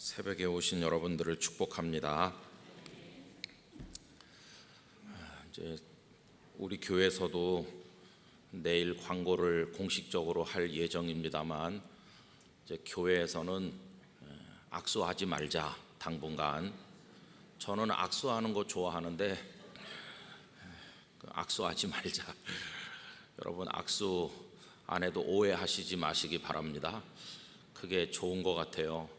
새벽에 오신 여러분들을 축복합니다. 이제 우리 교회에서도 내일 광고를 공식적으로 할 예정입니다만, 이제 교회에서는 악수하지 말자, 당분간. 저는 악수하는 거 좋아하는데 악수하지 말자. 여러분, 악수 안 해도 오해하시지 마시기 바랍니다. 그게 좋은 것 같아요.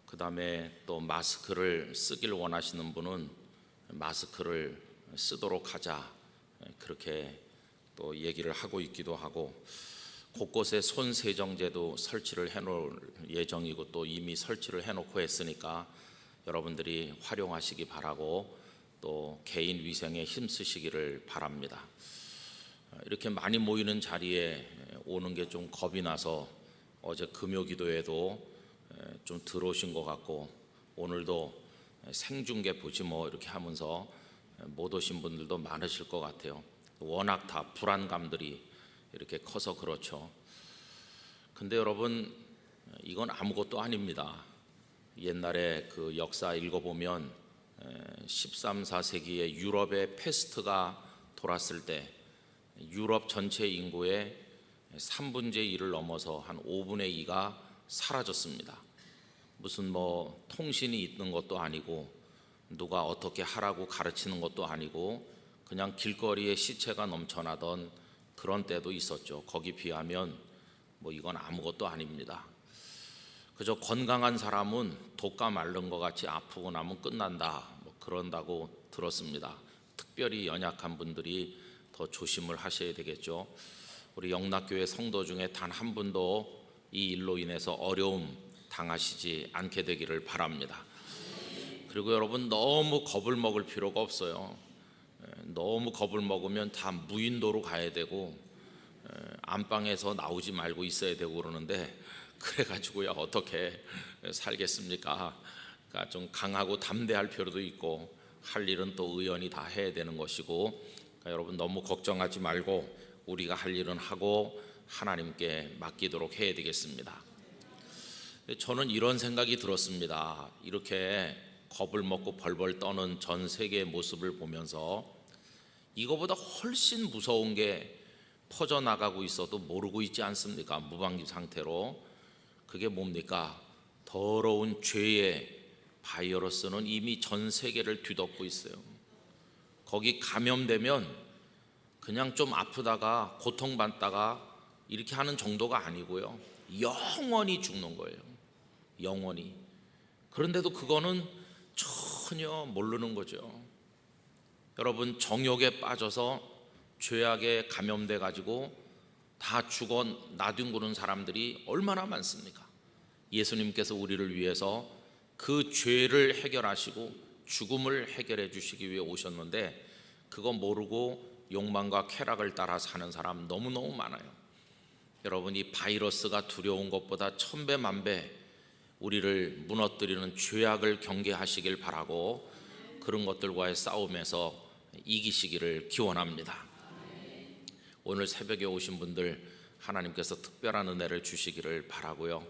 그 다음에 또 마스크를 쓰길 원하시는 분은 마스크를 쓰도록 하자, 그렇게 또 얘기를 하고 있기도 하고, 곳곳에 손 세정제도 설치를 해놓을 예정이고 또 이미 설치를 해놓고 했으니까 여러분들이 활용하시기 바라고, 또 개인 위생에 힘쓰시기를 바랍니다. 이렇게 많이 모이는 자리에 오는 게 좀 겁이 나서 어제 금요 기도에도 좀 들어오신 것 같고, 오늘도 생중계 보지 뭐 이렇게 하면서 못 오신 분들도 많으실 것 같아요. 워낙 다 불안감들이 이렇게 커서 그렇죠. 근데 여러분, 이건 아무것도 아닙니다. 옛날에 그 역사 읽어보면 13, 14세기에 유럽의 패스트가 돌았을 때 유럽 전체 인구의 3분의 1을 넘어서 한 5분의 2가 사라졌습니다. 무슨 뭐 통신이 있는 것도 아니고 누가 어떻게 하라고 가르치는 것도 아니고 그냥 길거리에 시체가 넘쳐나던 그런 때도 있었죠. 거기 비하면 뭐 이건 아무것도 아닙니다. 그저 건강한 사람은 독감 앓는 것 같이 아프고 나면 끝난다, 뭐 그런다고 들었습니다. 특별히 연약한 분들이 더 조심을 하셔야 되겠죠. 우리 영락교회 성도 중에 단 한 분도 이 일로 인해서 어려움 당하시지 않게 되기를 바랍니다. 그리고 여러분, 너무 겁을 먹을 필요가 없어요. 너무 겁을 먹으면 다 무인도로 가야 되고 안방에서 나오지 말고 있어야 되고 그러는데, 그래가지고야 어떻게 살겠습니까? 그러니까 좀 강하고 담대할 필요도 있고, 할 일은 또 의원이 다 해야 되는 것이고, 그러니까 여러분 너무 걱정하지 말고 우리가 할 일은 하고 하나님께 맡기도록 해야 되겠습니다. 저는 이런 생각이 들었습니다. 이렇게 겁을 먹고 벌벌 떠는 전 세계의 모습을 보면서 이거보다 훨씬 무서운 게 퍼져나가고 있어도 모르고 있지 않습니까? 무방비 상태로. 그게 뭡니까? 더러운 죄의 바이러스는 이미 전 세계를 뒤덮고 있어요. 거기 감염되면 그냥 좀 아프다가 고통받다가 이렇게 하는 정도가 아니고요, 영원히 죽는 거예요. 영원히. 그런데도 그거는 전혀 모르는 거죠. 여러분, 정욕에 빠져서 죄악에 감염돼 가지고 다 죽어 나뒹구는 사람들이 얼마나 많습니까? 예수님께서 우리를 위해서 그 죄를 해결하시고 죽음을 해결해 주시기 위해 오셨는데, 그거 모르고 욕망과 쾌락을 따라 사는 사람 너무너무 많아요. 여러분, 이 바이러스가 두려운 것보다 1000배 만배 우리를 무너뜨리는 죄악을 경계하시길 바라고, 그런 것들과의 싸움에서 이기시기를 기원합니다. 오늘 새벽에 오신 분들 하나님께서 특별한 은혜를 주시기를 바라고요.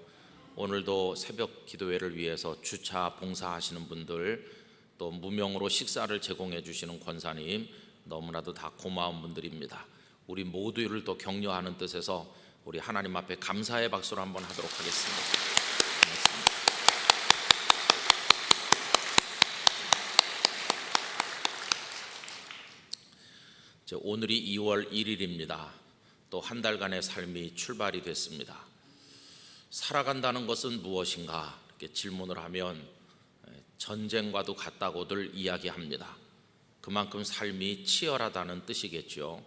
오늘도 새벽 기도회를 위해서 주차 봉사하시는 분들, 또 무명으로 식사를 제공해 주시는 권사님, 너무나도 다 고마운 분들입니다. 우리 모두를 또 격려하는 뜻에서 우리 하나님 앞에 감사의 박수를 한번 하도록 하겠습니다. 오늘이 2월 1일입니다. 또 한 달간의 삶이 출발이 됐습니다. 살아간다는 것은 무엇인가? 이렇게 질문을 하면 전쟁과도 같다고들 이야기합니다. 그만큼 삶이 치열하다는 뜻이겠죠.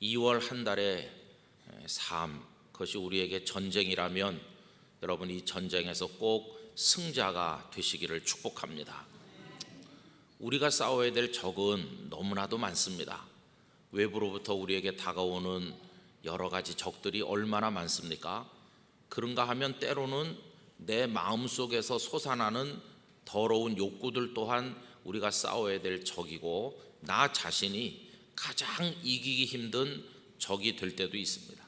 2월 한 달의 삶, 그것이 우리에게 전쟁이라면 여러분, 이 전쟁에서 꼭 승자가 되시기를 축복합니다. 우리가 싸워야 될 적은 너무나도 많습니다. 외부로부터 우리에게 다가오는 여러 가지 적들이 얼마나 많습니까? 그런가 하면 때로는 내 마음속에서 솟아나는 더러운 욕구들 또한 우리가 싸워야 될 적이고, 나 자신이 가장 이기기 힘든 적이 될 때도 있습니다.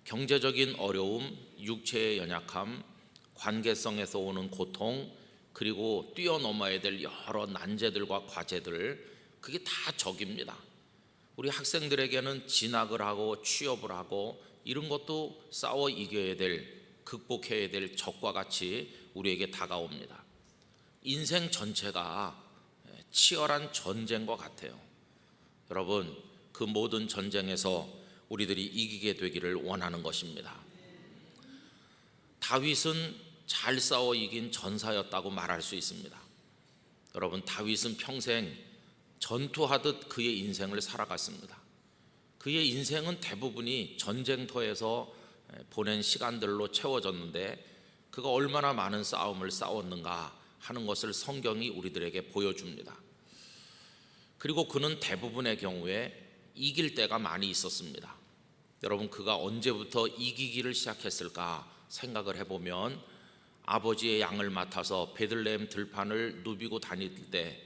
경제적인 어려움, 육체의 연약함, 관계성에서 오는 고통, 그리고 뛰어넘어야 될 여러 난제들과 과제들, 그게 다 적입니다. 우리 학생들에게는 진학을 하고 취업을 하고 이런 것도 싸워 이겨야 될, 극복해야 될 적과 같이 우리에게 다가옵니다. 인생 전체가 치열한 전쟁과 같아요. 여러분, 그 모든 전쟁에서 우리들이 이기게 되기를 원하는 것입니다. 다윗은 잘 싸워 이긴 전사였다고 말할 수 있습니다. 여러분, 다윗은 평생 전투하듯 그의 인생을 살아갔습니다. 그의 인생은 대부분이 전쟁터에서 보낸 시간들로 채워졌는데, 그가 얼마나 많은 싸움을 싸웠는가 하는 것을 성경이 우리들에게 보여줍니다. 그리고 그는 대부분의 경우에 이길 때가 많이 있었습니다. 여러분, 그가 언제부터 이기기를 시작했을까 생각을 해보면, 아버지의 양을 맡아서 베들레헴 들판을 누비고 다닐 때,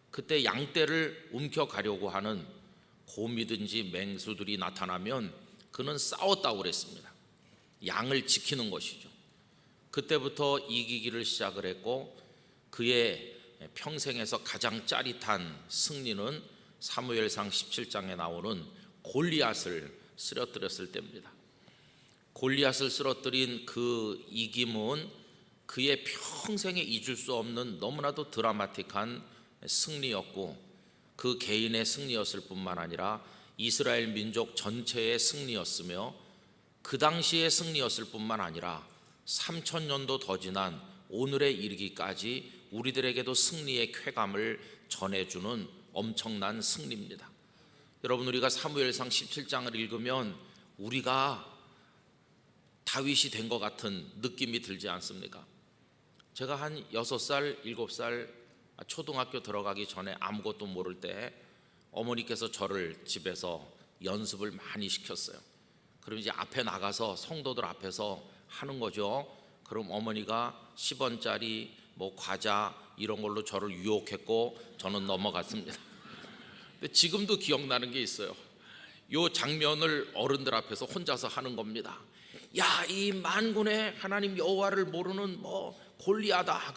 그때 양떼를 움켜가려고 하는 곰이든지 맹수들이 나타나면 그는 싸웠다고 그랬습니다. 양을 지키는 것이죠. 그때부터 이기기를 시작을 했고, 그의 평생에서 가장 짜릿한 승리는 사무엘상 17장에 나오는 골리앗을 쓰러뜨렸을 때입니다. 골리앗을 쓰러뜨린 그 이김은 그의 평생에 잊을 수 없는 너무나도 드라마틱한 승리였고, 그 개인의 승리였을 뿐만 아니라 이스라엘 민족 전체의 승리였으며, 그 당시의 승리였을 뿐만 아니라 3000년도 더 지난 오늘에 이르기까지 우리들에게도 승리의 쾌감을 전해주는 엄청난 승리입니다. 여러분, 우리가 사무엘상 17장을 읽으면 우리가 다윗이 된 것 같은 느낌이 들지 않습니까? 제가 한 6살, 7살 초등학교 들어가기 전에 아무것도 모를 때 어머니께서 저를 집에서 연습을 많이 시켰어요. 그럼 이제 앞에 나가서 성도들 앞에서 하는 거죠. 그럼 어머니가 10원짜리 뭐 과자 이런 걸로 저를 유혹했고 저는 넘어갔습니다. 근데 지금도 기억나는 게 있어요. 요 장면을 어른들 앞에서 혼자서 하는 겁니다. 야, 이 만군의 하나님 여호와를 모르는 뭐 골리앗아,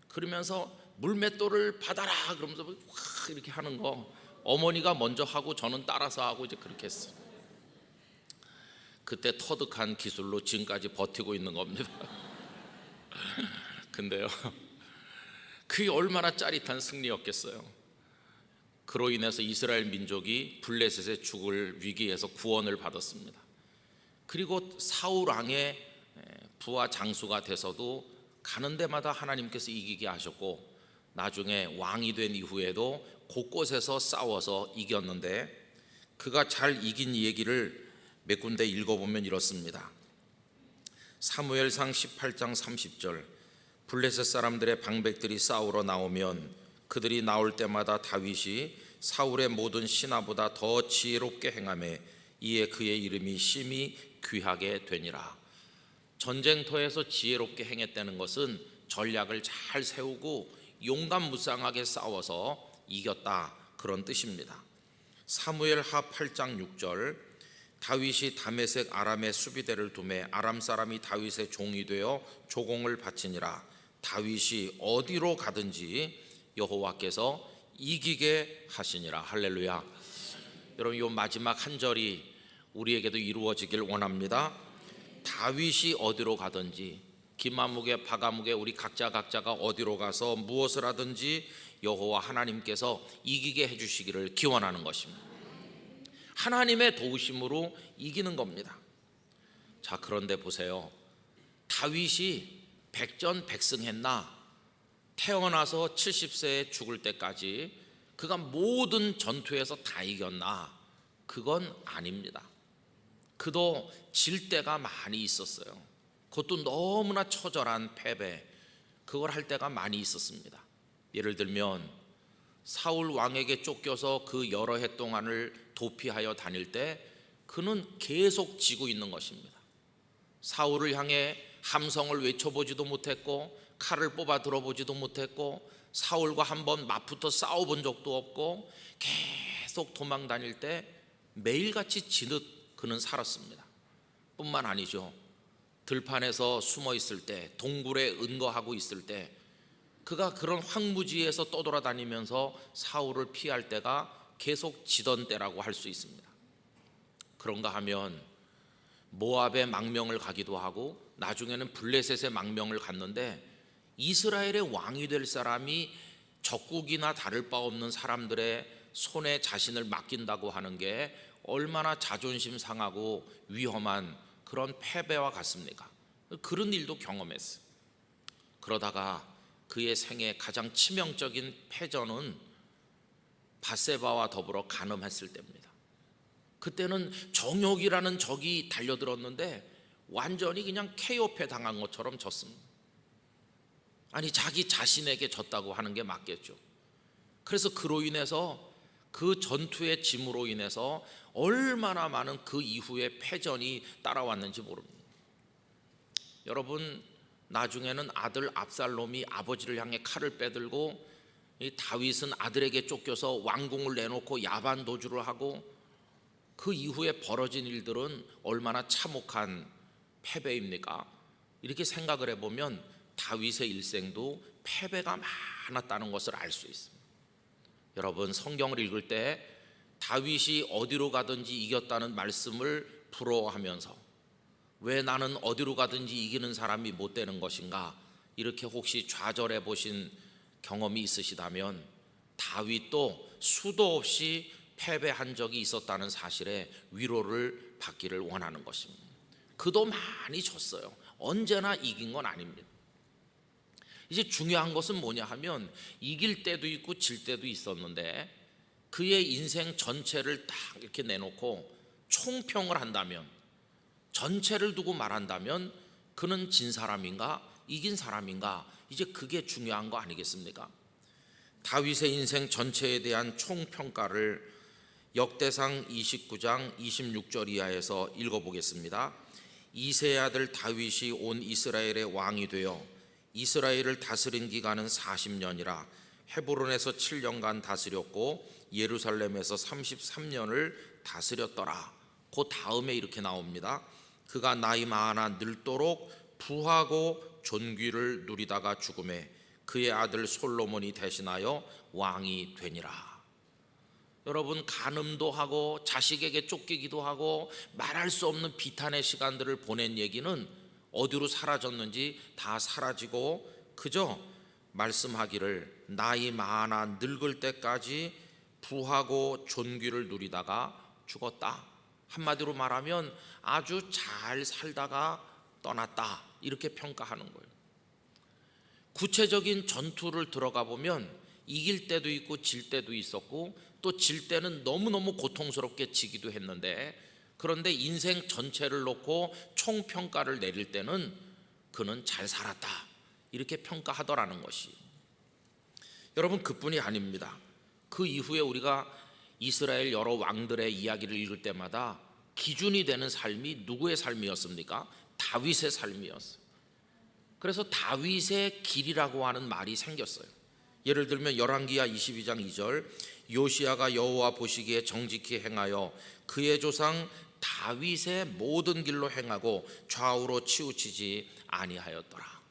그러면서 물맷돌을 받아라 그러면서 확 이렇게 하는 거, 어머니가 먼저 하고 저는 따라서 하고 이제 그렇게 했어요. 그때 터득한 기술로 지금까지 버티고 있는 겁니다. 근데요, 그게 얼마나 짜릿한 승리였겠어요. 그로 인해서 이스라엘 민족이 블레셋의 죽을 위기에서 구원을 받았습니다. 그리고 사울 왕의 부하 장수가 돼서도 가는 데마다 하나님께서 이기게 하셨고, 나중에 왕이 된 이후에도 곳곳에서 싸워서 이겼는데, 그가 잘 이긴 얘기를 몇 군데 읽어보면 이렇습니다. 사무엘상 18장 30절, 블레셋 사람들의 방백들이 싸우러 나오면 그들이 나올 때마다 다윗이 사울의 모든 신하보다 더 지혜롭게 행하매 이에 그의 이름이 심히 귀하게 되니라. 전쟁터에서 지혜롭게 행했다는 것은 전략을 잘 세우고 용감무쌍하게 싸워서 이겼다, 그런 뜻입니다. 사무엘하 8장 6절, 다윗이 다메섹 아람의 수비대를 두매 아람 사람이 다윗의 종이 되어 조공을 바치니라. 다윗이 어디로 가든지 여호와께서 이기게 하시니라. 할렐루야. 여러분, 이 마지막 한 절이 우리에게도 이루어지길 원합니다. 다윗이 어디로 가든지, 기마무게 바가무게 우리 각자가 어디로 가서 무엇을 하든지 여호와 하나님께서 이기게 해주시기를 기원하는 것입니다. 하나님의 도우심으로 이기는 겁니다. 자, 그런데 보세요. 다윗이 백전백승했나? 태어나서 70세에 죽을 때까지 그가 모든 전투에서 다 이겼나? 그건 아닙니다. 그도 질 때가 많이 있었어요. 그것도 너무나 처절한 패배, 그걸 할 때가 많이 있었습니다. 예를 들면 사울 왕에게 쫓겨서 그 여러 해 동안을 도피하여 다닐 때 그는 계속 지고 있는 것입니다. 사울을 향해 함성을 외쳐보지도 못했고 칼을 뽑아 들어보지도 못했고 사울과 한번 맞붙어 싸워본 적도 없고 계속 도망 다닐 때 매일같이 지듯 그는 살았습니다. 뿐만 아니죠, 들판에서 숨어 있을 때, 동굴에 은거하고 있을 때, 그가 그런 황무지에서 떠돌아다니면서 사울을 피할 때가 계속 지던 때라고 할 수 있습니다. 그런가 하면 모압의 망명을 가기도 하고 나중에는 블레셋의 망명을 갔는데, 이스라엘의 왕이 될 사람이 적국이나 다를 바 없는 사람들의 손에 자신을 맡긴다고 하는 게 얼마나 자존심 상하고 위험한 그런 패배와 같습니까? 그런 일도 경험했어요. 그러다가 그의 생애 가장 치명적인 패전은 밧세바와 더불어 간음했을 때입니다. 그때는 정욕이라는 적이 달려들었는데 완전히 그냥 KO패 당한 것처럼 졌습니다. 아니, 자기 자신에게 졌다고 하는 게 맞겠죠. 그래서 그로 인해서, 그 전투의 짐으로 인해서 얼마나 많은 그 이후의 패전이 따라왔는지 모릅니다. 여러분, 나중에는 아들 압살롬이 아버지를 향해 칼을 빼들고, 이 다윗은 아들에게 쫓겨서 왕궁을 내놓고 야반 도주를 하고, 그 이후에 벌어진 일들은 얼마나 참혹한 패배입니까? 이렇게 생각을 해보면 다윗의 일생도 패배가 많았다는 것을 알 수 있습니다. 여러분, 성경을 읽을 때 다윗이 어디로 가든지 이겼다는 말씀을 부러워하면서 왜 나는 어디로 가든지 이기는 사람이 못 되는 것인가, 이렇게 혹시 좌절해 보신 경험이 있으시다면 다윗도 수도 없이 패배한 적이 있었다는 사실에 위로를 받기를 원하는 것입니다. 그도 많이 졌어요. 언제나 이긴 건 아닙니다. 이제 중요한 것은 뭐냐 하면, 이길 때도 있고 질 때도 있었는데 그의 인생 전체를 딱 이렇게 내놓고 총평을 한다면, 전체를 두고 말한다면 그는 진 사람인가 이긴 사람인가, 이제 그게 중요한 거 아니겠습니까? 다윗의 인생 전체에 대한 총평가를 역대상 29장 26절 이하에서 읽어보겠습니다. 이새의 아들 다윗이 온 이스라엘의 왕이 되어 이스라엘을 다스린 기간은 40년이라 헤브론에서 7년간 다스렸고 예루살렘에서 33년을 다스렸더라. 그 다음에 이렇게 나옵니다. 그가 나이 많아 늙도록 부하고 존귀를 누리다가 죽음에 그의 아들 솔로몬이 대신하여 왕이 되니라. 여러분, 간음도 하고 자식에게 쫓기기도 하고 말할 수 없는 비탄의 시간들을 보낸 얘기는 어디로 사라졌는지 다 사라지고 그저 말씀하기를 나이 많아 늙을 때까지 부하고 존귀를 누리다가 죽었다. 한마디로 말하면 아주 잘 살다가 떠났다, 이렇게 평가하는 거예요. 구체적인 전투를 들어가 보면 이길 때도 있고 질 때도 있었고, 또 질 때는 너무너무 고통스럽게 지기도 했는데, 그런데 인생 전체를 놓고 총평가를 내릴 때는 그는 잘 살았다, 이렇게 평가하더라는 것이. 여러분, 그뿐이 아닙니다. 그 이후에 우리가 이스라엘 여러 왕들의 이야기를 읽을 때마다 기준이 되는 삶이 누구의 삶이었습니까? 다윗의 삶이었어요. 그래서 다윗의 길이라고 하는 말이 생겼어요. 예를 들면 열왕기하 22장 2절, 요시야가 여호와 보시기에 정직히 행하여 그의 조상 다윗의 모든 길로 행하고 좌우로 치우치지 아니하였더라.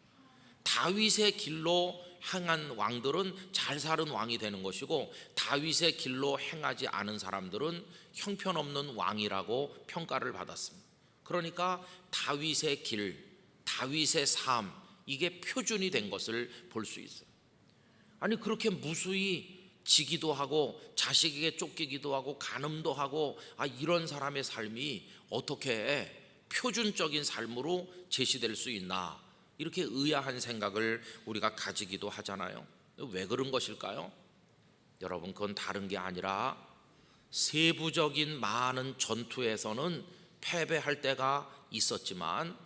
다윗의 길로 행한 왕들은 잘 사는 왕이 되는 것이고, 다윗의 길로 행하지 않은 사람들은 형편없는 왕이라고 평가를 받았습니다. 그러니까 다윗의 길, 다윗의 삶, 이게 표준이 된 것을 볼 수 있어요. 아니, 그렇게 무수히 지기도 하고 자식에게 쫓기기도 하고 간음도 하고, 이런 사람의 삶이 어떻게 표준적인 삶으로 제시될 수 있나, 이렇게 의아한 생각을 우리가 가지기도 하잖아요. 왜 그런 것일까요? 여러분, 그건 다른 게 아니라 세부적인 많은 전투에서는 패배할 때가 있었지만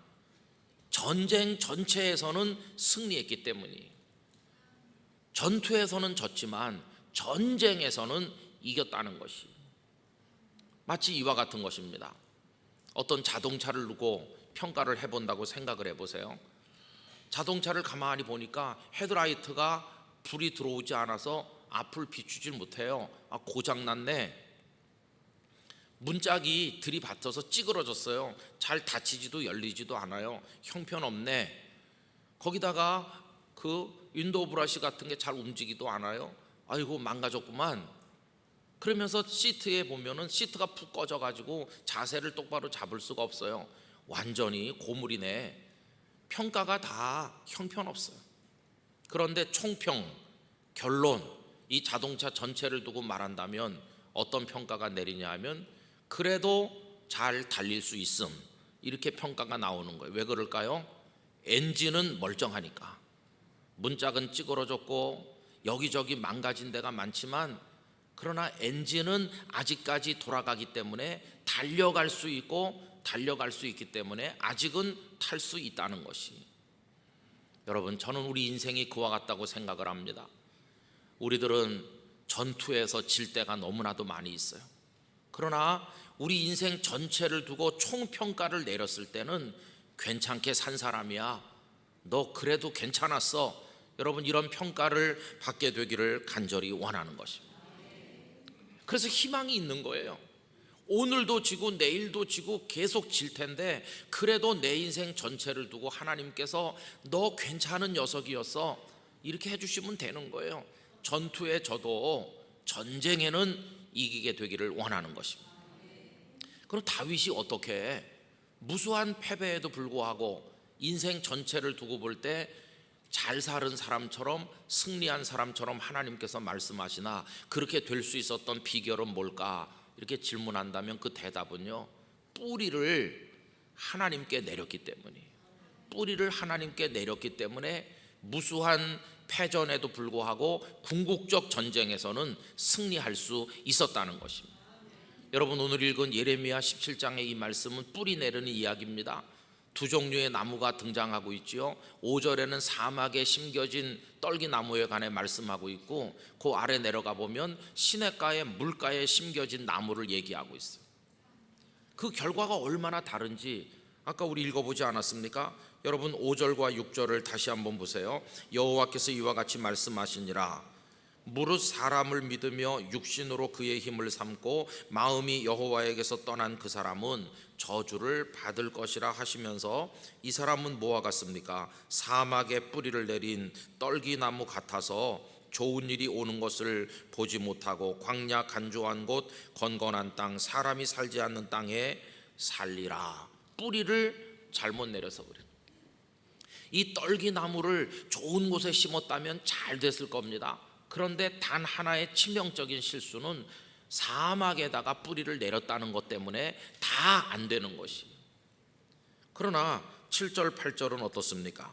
전쟁 전체에서는 승리했기 때문이에요. 전투에서는 졌지만 전쟁에서는 이겼다는 것이 마치 이와 같은 것입니다. 어떤 자동차를 두고 평가를 해본다고 생각을 해보세요. 자동차를 가만히 보니까 헤드라이트가 불이 들어오지 않아서 앞을 비추질 못해요. 고장났네. 문짝이 들이받쳐서 찌그러졌어요. 잘 닫히지도 열리지도 않아요. 형편없네. 거기다가 그 윈도우 브러쉬 같은 게 잘 움직이지도 않아요. 아이고 망가졌구만. 그러면서 시트에 보면은 시트가 푹 꺼져가지고 자세를 똑바로 잡을 수가 없어요. 완전히 고물이네. 평가가 다 형편없어요. 그런데 총평, 결론, 이 자동차 전체를 두고 말한다면 어떤 평가가 내리냐 하면 그래도 잘 달릴 수 있음, 이렇게 평가가 나오는 거예요. 왜 그럴까요? 엔진은 멀쩡하니까. 문짝은 찌그러졌고 여기저기 망가진 데가 많지만 그러나 엔진은 아직까지 돌아가기 때문에 달려갈 수 있기 때문에 아직은 탈 수 있다는 것이, 여러분 저는 우리 인생이 그와 같다고 생각을 합니다. 우리들은 전투에서 질 때가 너무나도 많이 있어요. 그러나 우리 인생 전체를 두고 총평가를 내렸을 때는 괜찮게 산 사람이야, 너 그래도 괜찮았어, 여러분 이런 평가를 받게 되기를 간절히 원하는 것입니다. 그래서 희망이 있는 거예요. 오늘도 지고 내일도 지고 계속 질 텐데 그래도 내 인생 전체를 두고 하나님께서 너 괜찮은 녀석이었어, 이렇게 해주시면 되는 거예요. 전투에 져도 전쟁에는 이기게 되기를 원하는 것입니다. 그럼 다윗이 어떻게 해? 무수한 패배에도 불구하고 인생 전체를 두고 볼 때 잘 사는 사람처럼, 승리한 사람처럼 하나님께서 말씀하시나 그렇게 될 수 있었던 비결은 뭘까? 이렇게 질문한다면 그 대답은요, 뿌리를 하나님께 내렸기 때문이에요. 뿌리를 하나님께 내렸기 때문에 무수한 패전에도 불구하고 궁극적 전쟁에서는 승리할 수 있었다는 것입니다. 여러분 오늘 읽은 예레미야 17장의 이 말씀은 뿌리 내리는 이야기입니다. 두 종류의 나무가 등장하고 있지요. 5절에는 사막에 심겨진 떨기나무에 관해 말씀하고 있고 그 아래 내려가 보면 시냇가에 물가에 심겨진 나무를 얘기하고 있어요. 그 결과가 얼마나 다른지 아까 우리 읽어보지 않았습니까? 여러분 5절과 6절을 다시 한번 보세요. 여호와께서 이와 같이 말씀하시니라. 무릇 사람을 믿으며 육신으로 그의 힘을 삼고 마음이 여호와에게서 떠난 그 사람은 저주를 받을 것이라 하시면서 이 사람은 뭐와 같습니까? 사막에 뿌리를 내린 떨기나무 같아서 좋은 일이 오는 것을 보지 못하고 광야 간조한 곳 건건한 땅 사람이 살지 않는 땅에 살리라. 뿌리를 잘못 내려서 그래요. 이 떨기나무를 좋은 곳에 심었다면 잘 됐을 겁니다. 그런데 단 하나의 치명적인 실수는 사막에다가 뿌리를 내렸다는 것 때문에 다 안 되는 것이에요. 그러나 7절 8절은 어떻습니까?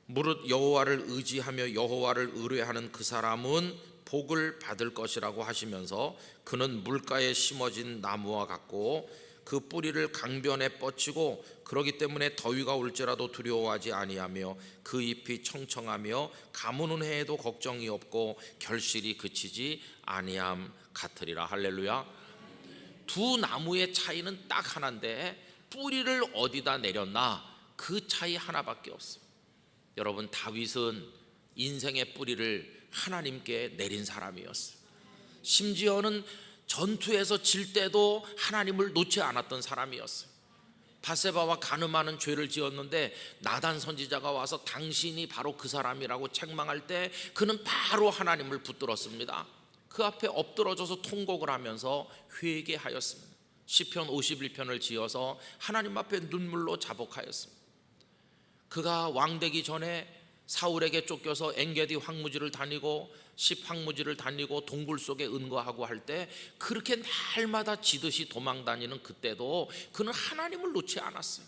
무릇 여호와를 의지하며 여호와를 의뢰하는 그 사람은 복을 받을 것이라고 하시면서 그는 물가에 심어진 나무와 같고 그 뿌리를 강변에 뻗치고 그러기 때문에 더위가 올지라도 두려워하지 아니하며 그 잎이 청청하며 가무는 해에도 걱정이 없고 결실이 그치지 아니함 같으리라. 할렐루야. 두 나무의 차이는 딱 하나인데 뿌리를 어디다 내렸나, 그 차이 하나밖에 없어요. 여러분 다윗은 인생의 뿌리를 하나님께 내린 사람이었어요. 심지어는 전투에서 질 때도 하나님을 놓지 않았던 사람이었어요. 바세바와 간음하는 죄를 지었는데 나단 선지자가 와서 당신이 바로 그 사람이라고 책망할 때 그는 바로 하나님을 붙들었습니다. 그 앞에 엎드러져서 통곡을 하면서 회개하였습니다. 시편 51편을 지어서 하나님 앞에 눈물로 자복하였습니다. 그가 왕되기 전에 사울에게 쫓겨서 엔게디 황무지를 다니고 십 황무지를 다니고 동굴 속에 은거하고 할 때 그렇게 날마다 지듯이 도망 다니는 그때도 그는 하나님을 놓지 않았어요.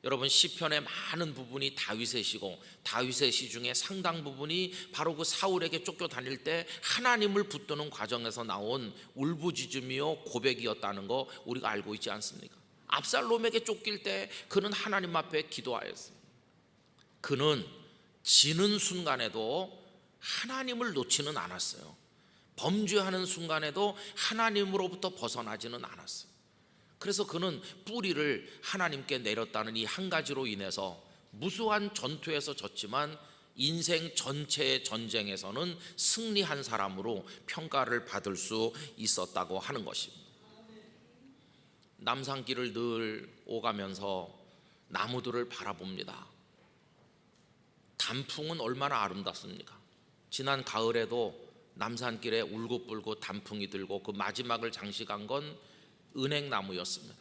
여러분 시편의 많은 부분이 다윗의 시고 다윗의 시 중에 상당 부분이 바로 그 사울에게 쫓겨 다닐 때 하나님을 붙드는 과정에서 나온 울부짖음이요 고백이었다는 거 우리가 알고 있지 않습니까? 압살롬에게 쫓길 때 그는 하나님 앞에 기도하였어요. 그는 지는 순간에도 하나님을 놓지는 않았어요. 범죄하는 순간에도 하나님으로부터 벗어나지는 않았어요. 그래서 그는 뿌리를 하나님께 내렸다는 이 한 가지로 인해서 무수한 전투에서 졌지만 인생 전체의 전쟁에서는 승리한 사람으로 평가를 받을 수 있었다고 하는 것입니다. 남산길을 늘 오가면서 나무들을 바라봅니다. 단풍은 얼마나 아름답습니까? 지난 가을에도 남산길에 울긋불긋 단풍이 들고 그 마지막을 장식한 건 은행나무였습니다.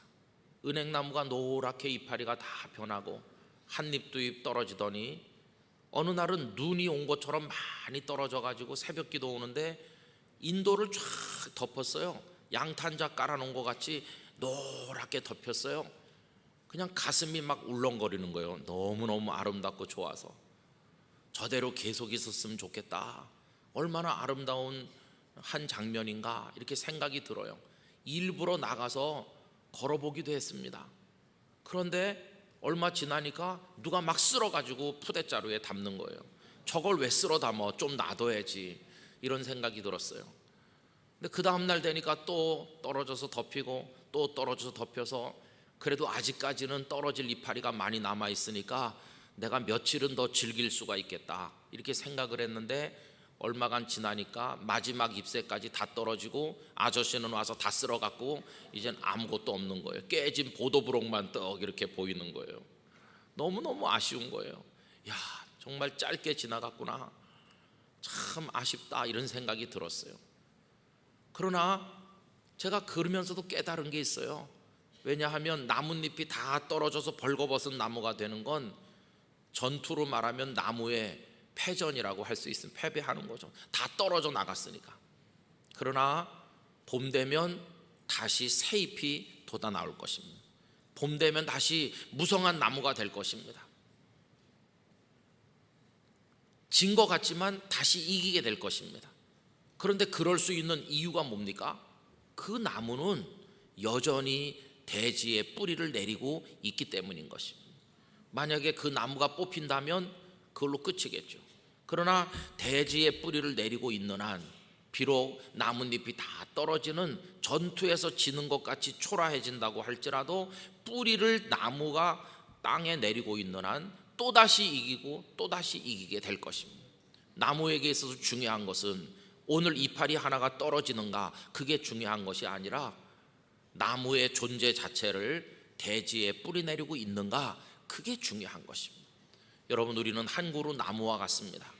은행나무가 노랗게 이파리가 다 변하고 한 잎 두 잎 떨어지더니 어느 날은 눈이 온 것처럼 많이 떨어져 가지고 새벽기도 오는데 인도를 쫙 덮었어요. 양탄자 깔아놓은 것 같이 노랗게 덮였어요. 그냥 가슴이 막 울렁거리는 거예요. 너무너무 아름답고 좋아서 저대로 계속 있었으면 좋겠다. 얼마나 아름다운 한 장면인가 이렇게 생각이 들어요. 일부러 나가서 걸어보기도 했습니다. 그런데 얼마 지나니까 누가 막 쓸어가지고 푸대자루에 담는 거예요. 저걸 왜 쓸어 담아? 좀 놔둬야지. 이런 생각이 들었어요. 근데 그 다음날 되니까 또 떨어져서 덮이고 또 떨어져서 덮여서 그래도 아직까지는 떨어질 이파리가 많이 남아있으니까 내가 며칠은 더 즐길 수가 있겠다 이렇게 생각을 했는데 얼마간 지나니까 마지막 잎새까지 다 떨어지고 아저씨는 와서 다 쓸어갖고 이젠 아무것도 없는 거예요. 깨진 보도브록만 떡 이렇게 보이는 거예요. 너무너무 아쉬운 거예요. 야, 정말 짧게 지나갔구나. 참 아쉽다 이런 생각이 들었어요. 그러나 제가 그러면서도 깨달은 게 있어요. 왜냐하면 나뭇잎이 다 떨어져서 벌거벗은 나무가 되는 건 전투로 말하면 나무의 패전이라고 할 수 있으면 패배하는 거죠. 다 떨어져 나갔으니까. 그러나 봄 되면 다시 새 잎이 돋아 나올 것입니다. 봄 되면 다시 무성한 나무가 될 것입니다. 진 것 같지만 다시 이기게 될 것입니다. 그런데 그럴 수 있는 이유가 뭡니까? 그 나무는 여전히 대지에 뿌리를 내리고 있기 때문인 것입니다. 만약에 그 나무가 뽑힌다면 그걸로 끝이겠죠. 그러나 대지에 뿌리를 내리고 있는 한 비록 나뭇잎이 다 떨어지는 전투에서 지는 것 같이 초라해진다고 할지라도 뿌리를 나무가 땅에 내리고 있는 한 또다시 이기고 또다시 이기게 될 것입니다. 나무에게 있어서 중요한 것은 오늘 이파리 하나가 떨어지는가 그게 중요한 것이 아니라 나무의 존재 자체를 대지에 뿌리 내리고 있는가 그게 중요한 것입니다. 여러분, 우리는 한 그루 나무와 같습니다.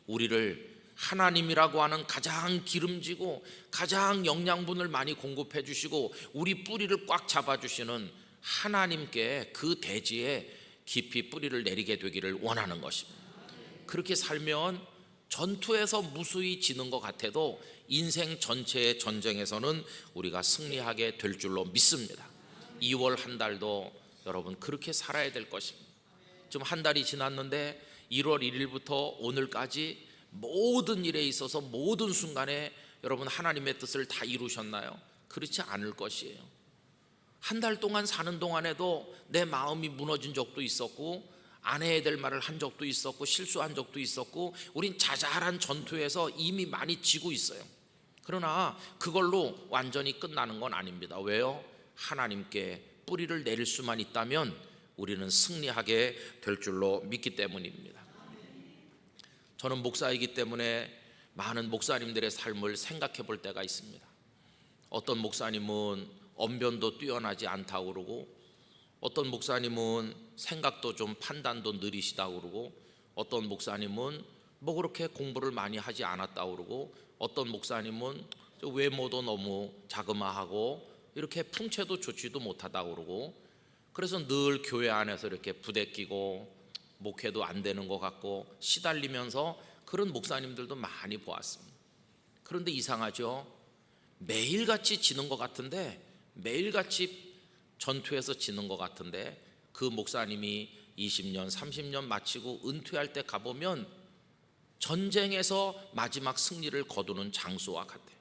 우리를 하나님이라고 하는 가장 기름지고 가장 영양분을 많이 공급해 주시고 우리 뿌리를 꽉 잡아 주시는 하나님께 그 대지에 깊이 뿌리를 내리게 되기를 원하는 것입니다. 그렇게 살면 전투에서 무수히 지는 것 같아도 인생 전체의 전쟁에서는 우리가 승리하게 될 줄로 믿습니다. 2월 한 달도 여러분 그렇게 살아야 될 것입니다. 지금 한 달이 지났는데 1월 1일부터 오늘까지 모든 일에 있어서 모든 순간에 여러분 하나님의 뜻을 다 이루셨나요? 그렇지 않을 것이에요. 한 달 동안 사는 동안에도 내 마음이 무너진 적도 있었고 안 해야 될 말을 한 적도 있었고 실수한 적도 있었고 우린 자잘한 전투에서 이미 많이 지고 있어요. 그러나 그걸로 완전히 끝나는 건 아닙니다. 왜요? 하나님께 뿌리를 내릴 수만 있다면 우리는 승리하게 될 줄로 믿기 때문입니다. 저는 목사이기 때문에 많은 목사님들의 삶을 생각해 볼 때가 있습니다. 어떤 목사님은 언변도 뛰어나지 않다고 그러고 어떤 목사님은 생각도 좀 판단도 느리시다고 그러고 어떤 목사님은 뭐 그렇게 공부를 많이 하지 않았다고 그러고 어떤 목사님은 외모도 너무 자그마하고 이렇게 풍채도 좋지도 못하다고 그러고 그래서 늘 교회 안에서 이렇게 부대끼고 목회도 안 되는 것 같고 시달리면서 그런 목사님들도 많이 보았습니다. 그런데 이상하죠. 매일같이 지는 것 같은데 매일같이 전투에서 지는 것 같은데 그 목사님이 20년 30년 마치고 은퇴할 때 가보면 전쟁에서 마지막 승리를 거두는 장수와 같아요.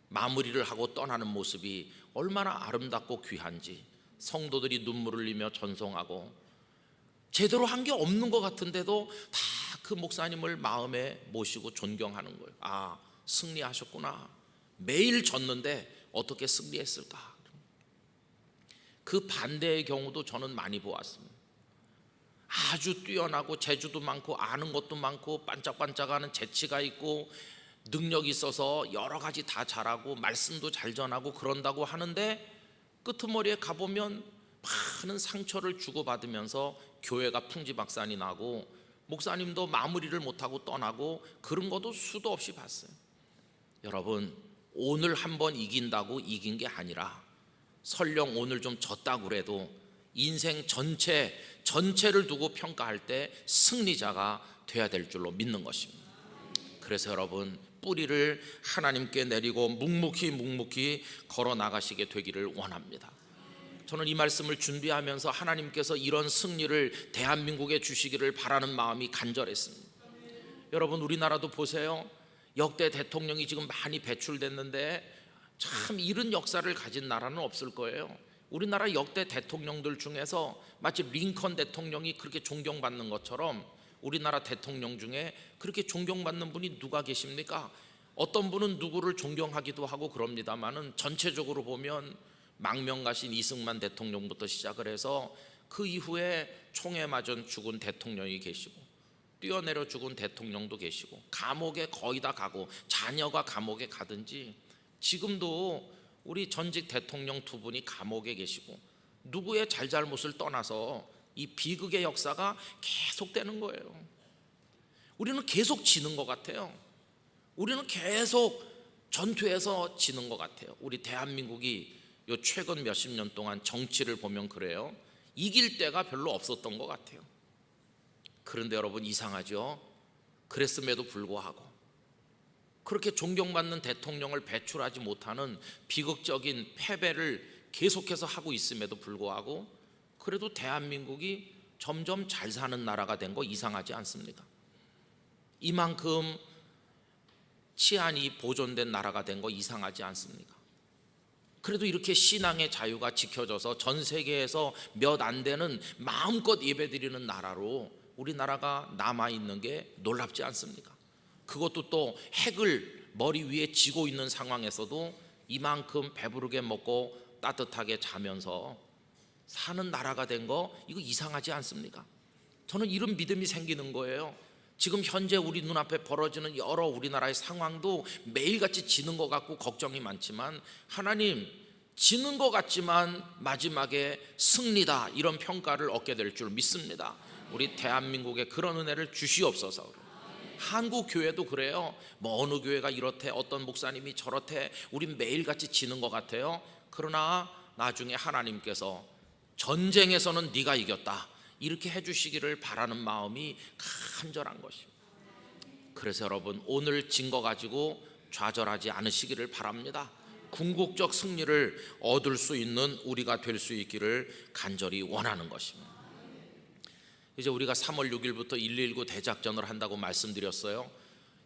마무리를 하고 떠나는 모습이 얼마나 아름답고 귀한지 성도들이 눈물을 흘리며 전송하고 제대로 한 게 없는 것 같은데도 다 그 목사님을 마음에 모시고 존경하는 거예요. 아, 승리하셨구나. 매일 졌는데 어떻게 승리했을까? 그 반대의 경우도 저는 많이 보았습니다. 아주 뛰어나고 재주도 많고 아는 것도 많고 반짝반짝하는 재치가 있고 능력이 있어서 여러 가지 다 잘하고 말씀도 잘 전하고 그런다고 하는데 끄트머리에 가보면 많은 상처를 주고받으면서 교회가 풍지박산이 나고 목사님도 마무리를 못하고 떠나고 그런 것도 수도 없이 봤어요. 여러분, 오늘 한번 이긴다고 이긴 게 아니라 설령 오늘 좀 졌다고 그래도 인생 전체를 두고 평가할 때 승리자가 돼야 될 줄로 믿는 것입니다. 그래서 여러분, 뿌리를 하나님께 내리고 묵묵히 걸어 나가시게 되기를 원합니다. 저는 이 말씀을 준비하면서 하나님께서 이런 승리를 대한민국에 주시기를 바라는 마음이 간절했습니다. 여러분, 우리나라도 보세요. 역대 대통령이 지금 많이 배출됐는데 참 이런 역사를 가진 나라는 없을 거예요. 우리나라 역대 대통령들 중에서 마치 링컨 대통령이 그렇게 존경받는 것처럼 우리나라 대통령 중에 그렇게 존경받는 분이 누가 계십니까? 어떤 분은 누구를 존경하기도 하고 그럽니다만은 전체적으로 보면 망명가신 이승만 대통령부터 시작을 해서 그 이후에 총에 맞은 죽은 대통령이 계시고 뛰어내려 죽은 대통령도 계시고 감옥에 거의 다 가고 자녀가 감옥에 가든지 지금도 우리 전직 대통령 두 분이 감옥에 계시고 누구의 잘잘못을 떠나서 이 비극의 역사가 계속되는 거예요. 우리는 계속 지는 것 같아요. 우리는 계속 전투에서 지는 것 같아요. 우리 대한민국이 요 최근 몇십 년 동안 정치를 보면 그래요. 이길 때가 별로 없었던 것 같아요. 그런데 여러분, 이상하죠? 그랬음에도 불구하고 그렇게 존경받는 대통령을 배출하지 못하는 비극적인 패배를 계속해서 하고 있음에도 불구하고 그래도 대한민국이 점점 잘 사는 나라가 된 거 이상하지 않습니까? 이만큼 치안이 보존된 나라가 된 거 이상하지 않습니까? 그래도 이렇게 신앙의 자유가 지켜져서 전 세계에서 몇 안 되는 마음껏 예배드리는 나라로 우리나라가 남아있는 게 놀랍지 않습니까? 그것도 또 핵을 머리 위에 쥐고 있는 상황에서도 이만큼 배부르게 먹고 따뜻하게 자면서 사는 나라가 된 거 이거 이상하지 않습니까? 저는 이런 믿음이 생기는 거예요. 지금 현재 우리 눈앞에 벌어지는 여러 우리나라의 상황도 매일같이 지는 것 같고 걱정이 많지만 하나님, 지는 것 같지만 마지막에 승리다 이런 평가를 얻게 될 줄 믿습니다. 우리 대한민국에 그런 은혜를 주시옵소서. 한국 교회도 그래요. 뭐 어느 교회가 이렇대, 어떤 목사님이 저렇대, 우린 매일같이 지는 것 같아요. 그러나 나중에 하나님께서 전쟁에서는 네가 이겼다 이렇게 해주시기를 바라는 마음이 간절한 것입니다. 그래서 여러분, 오늘 진 거 가지고 좌절하지 않으시기를 바랍니다. 궁극적 승리를 얻을 수 있는 우리가 될 수 있기를 간절히 원하는 것입니다. 이제 우리가 3월 6일부터 119 대작전을 한다고 말씀드렸어요.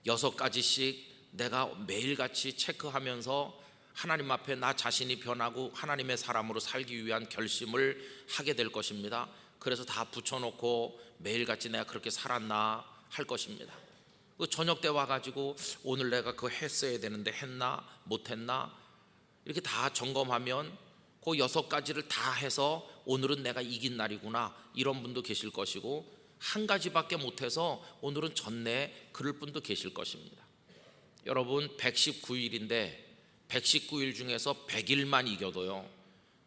6가지씩 내가 매일같이 체크하면서 하나님 앞에 나 자신이 변하고 하나님의 사람으로 살기 위한 결심을 하게 될 것입니다. 그래서 다 붙여놓고 매일같이 내가 그렇게 살았나 할 것입니다. 그 저녁 때 와가지고 오늘 내가 그거 했어야 되는데 했나 못했나 이렇게 다 점검하면 그 6가지를 다 해서 오늘은 내가 이긴 날이구나 이런 분도 계실 것이고, 한 가지밖에 못해서 오늘은 졌네 그럴 분도 계실 것입니다. 여러분, 119일인데 119일 중에서 100일만 이겨도요,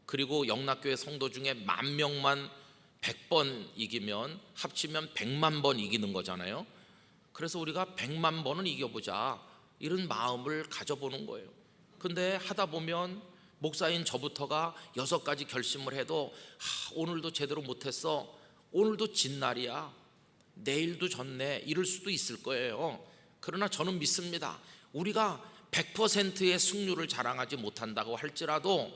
그리고 영락교회 성도 중에 10,000명만 100번 이기면 합치면 100만 번 이기는 거잖아요. 그래서 우리가 100만 번은 이겨보자 이런 마음을 가져보는 거예요. 근데 하다 보면 목사인 저부터가 6가지 결심을 해도 오늘도 제대로 못했어, 오늘도 진 날이야, 내일도 졌네 이럴 수도 있을 거예요. 그러나 저는 믿습니다. 우리가 100%의 승률을 자랑하지 못한다고 할지라도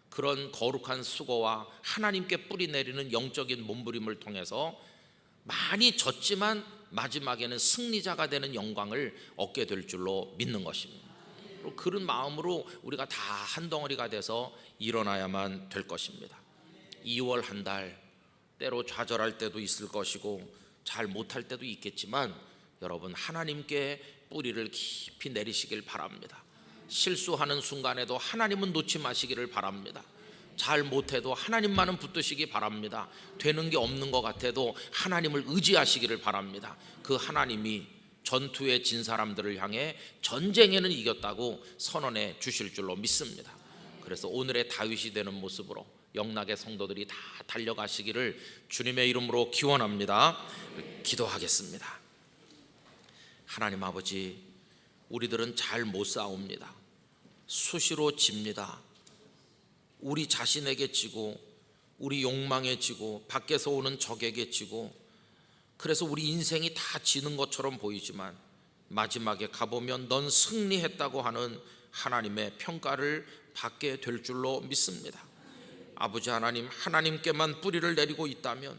그런 거룩한 수고와 하나님께 뿌리 내리는 영적인 몸부림을 통해서 많이 졌지만 마지막에는 승리자가 되는 영광을 얻게 될 줄로 믿는 것입니다. 그런 마음으로 우리가 다 한 덩어리가 돼서 일어나야만 될 것입니다. 2월 한 달 때로 좌절할 때도 있을 것이고 잘 못할 때도 있겠지만 여러분, 하나님께 뿌리를 깊이 내리시길 바랍니다. 실수하는 순간에도 하나님은 놓지 마시기를 바랍니다. 잘 못해도 하나님만은 붙드시기 바랍니다. 되는 게 없는 것 같아도 하나님을 의지하시기를 바랍니다. 그 하나님이 전투에 진 사람들을 향해 전쟁에는 이겼다고 선언해 주실 줄로 믿습니다. 그래서 오늘의 다윗이 되는 모습으로 영락의 성도들이 다 달려가시기를 주님의 이름으로 기원합니다. 기도하겠습니다. 하나님 아버지, 우리들은 잘 못 싸웁니다. 수시로 집니다. 우리 자신에게 지고, 우리 욕망에 지고, 밖에서 오는 적에게 지고, 그래서 우리 인생이 다 지는 것처럼 보이지만 마지막에 가보면 넌 승리했다고 하는 하나님의 평가를 받게 될 줄로 믿습니다. 아버지 하나님, 하나님께만 뿌리를 내리고 있다면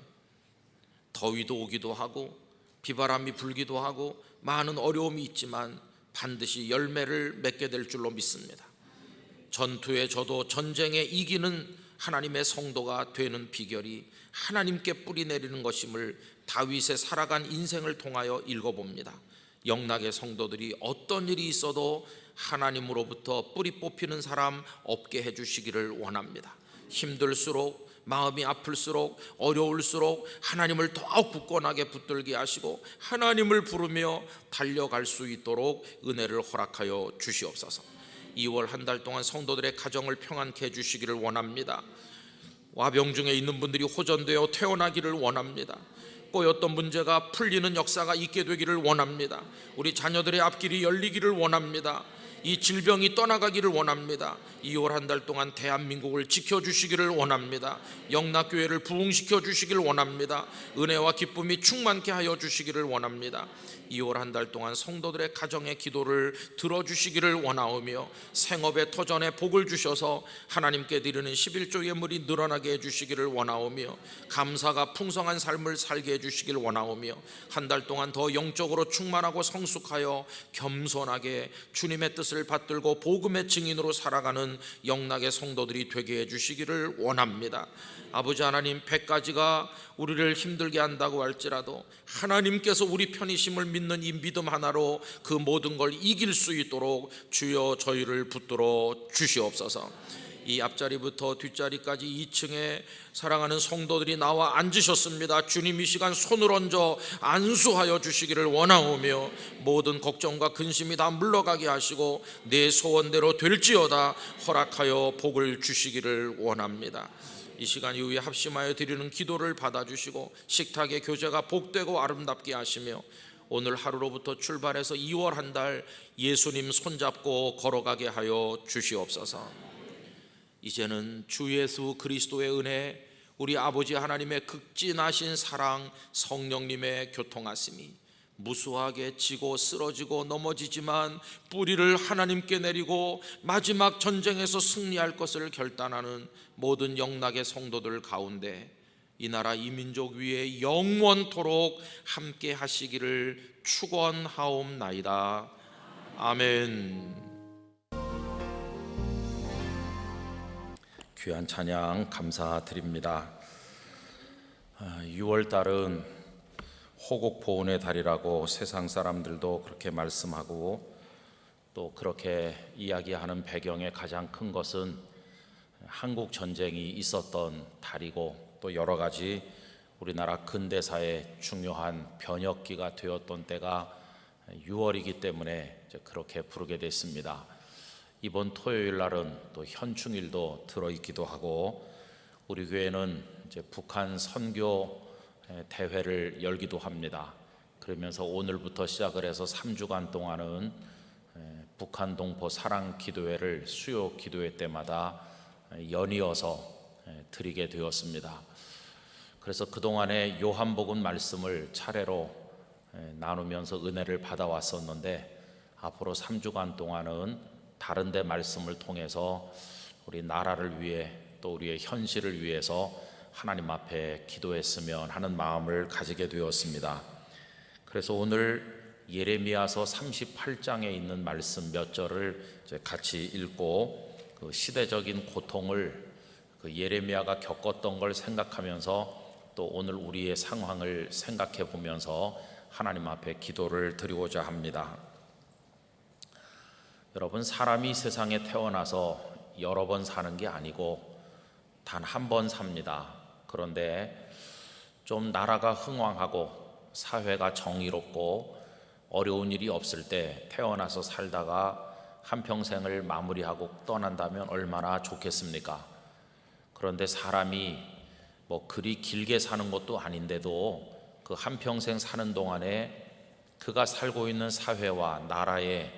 더위도 오기도 하고 비바람이 불기도 하고 많은 어려움이 있지만 반드시 열매를 맺게 될 줄로 믿습니다. 전투에 져도 전쟁에 이기는 하나님의 성도가 되는 비결이 하나님께 뿌리 내리는 것임을 다윗의 살아간 인생을 통하여 읽어봅니다. 영락의 성도들이 어떤 일이 있어도 하나님으로부터 뿌리 뽑히는 사람 없게 해주시기를 원합니다. 힘들수록, 마음이 아플수록, 어려울수록 하나님을 더욱 굳건하게 붙들게 하시고 하나님을 부르며 달려갈 수 있도록 은혜를 허락하여 주시옵소서. 2월 한 달 동안 성도들의 가정을 평안케 해주시기를 원합니다. 와병 중에 있는 분들이 호전되어 퇴원하기를 원합니다. 꼬였던 문제가 풀리는 역사가 있게 되기를 원합니다. 우리 자녀들의 앞길이 열리기를 원합니다. 이 질병이 떠나가기를 원합니다. 2월 한 달 동안 대한민국을 지켜주시기를 원합니다. 영락교회를 부흥시켜 주시기를 원합니다. 은혜와 기쁨이 충만케 하여 주시기를 원합니다. 2월 한 달 동안 성도들의 가정의 기도를 들어주시기를 원하오며 생업의 터전에 복을 주셔서 하나님께 드리는 11조 예물이 늘어나게 해주시기를 원하오며 감사가 풍성한 삶을 살게 해주시길 원하오며 한 달 동안 더 영적으로 충만하고 성숙하여 겸손하게 주님의 뜻을 받들고 복음의 증인으로 살아가는 영락의 성도들이 되게 해주시기를 원합니다. 아버지 하나님, 100가지가 우리를 힘들게 한다고 할지라도 하나님께서 우리 편이심을 믿는 이 믿음 하나로 그 모든 걸 이길 수 있도록 주여 저희를 붙들어 주시옵소서. 이 앞자리부터 뒷자리까지 2층에 사랑하는 성도들이 나와 앉으셨습니다. 주님, 이 시간 손을 얹어 안수하여 주시기를 원하오며 모든 걱정과 근심이 다 물러가게 하시고 내 소원대로 될지어다 허락하여 복을 주시기를 원합니다. 이 시간 이후에 합심하여 드리는 기도를 받아주시고 식탁의 교제가 복되고 아름답게 하시며 오늘 하루로부터 출발해서 2월 한 달 예수님 손잡고 걸어가게 하여 주시옵소서. 이제는 주 예수 그리스도의 은혜, 우리 아버지 하나님의 극진하신 사랑, 성령님의 교통하심이 무수하게 지고 쓰러지고 넘어지지만 뿌리를 하나님께 내리고 마지막 전쟁에서 승리할 것을 결단하는 모든 영락의 성도들 가운데 이 나라 이 민족 위에 영원토록 함께 하시기를 축원하옵나이다. 아멘. 귀한 찬양 감사드립니다. 6월달은 호국보훈의 달이라고 세상 사람들도 그렇게 말씀하고 또 그렇게 이야기하는 배경의 가장 큰 것은 한국 전쟁이 있었던 달이고 또 여러 가지 우리나라 근대사의 중요한 변혁기가 되었던 때가 6월이기 때문에 그렇게 부르게 됐습니다. 이번 토요일 날은 또 현충일도 들어있기도 하고 우리 교회는 이제 북한 선교 대회를 열기도 합니다. 그러면서 오늘부터 시작을 해서 3주간 동안은 북한 동포 사랑 기도회를 수요 기도회 때마다 연이어서 드리게 되었습니다. 그래서 그동안에 요한복음 말씀을 차례로 나누면서 은혜를 받아왔었는데 앞으로 3주간 동안은 다른 데 말씀을 통해서 우리 나라를 위해 또 우리의 현실을 위해서 하나님 앞에 기도했으면 하는 마음을 가지게 되었습니다. 그래서 오늘 예레미야서 38장에 있는 말씀 몇 절을 같이 읽고 그 시대적인 고통을 그 예레미야가 겪었던 걸 생각하면서 또 오늘 우리의 상황을 생각해 보면서 하나님 앞에 기도를 드리고자 합니다. 여러분, 사람이 세상에 태어나서 여러 번 사는 게 아니고 단 한 번 삽니다. 그런데 좀 나라가 흥왕하고 사회가 정의롭고 어려운 일이 없을 때 태어나서 살다가 한평생을 마무리하고 떠난다면 얼마나 좋겠습니까? 그런데 사람이 그리 길게 사는 것도 아닌데도 그 한평생 사는 동안에 그가 살고 있는 사회와 나라의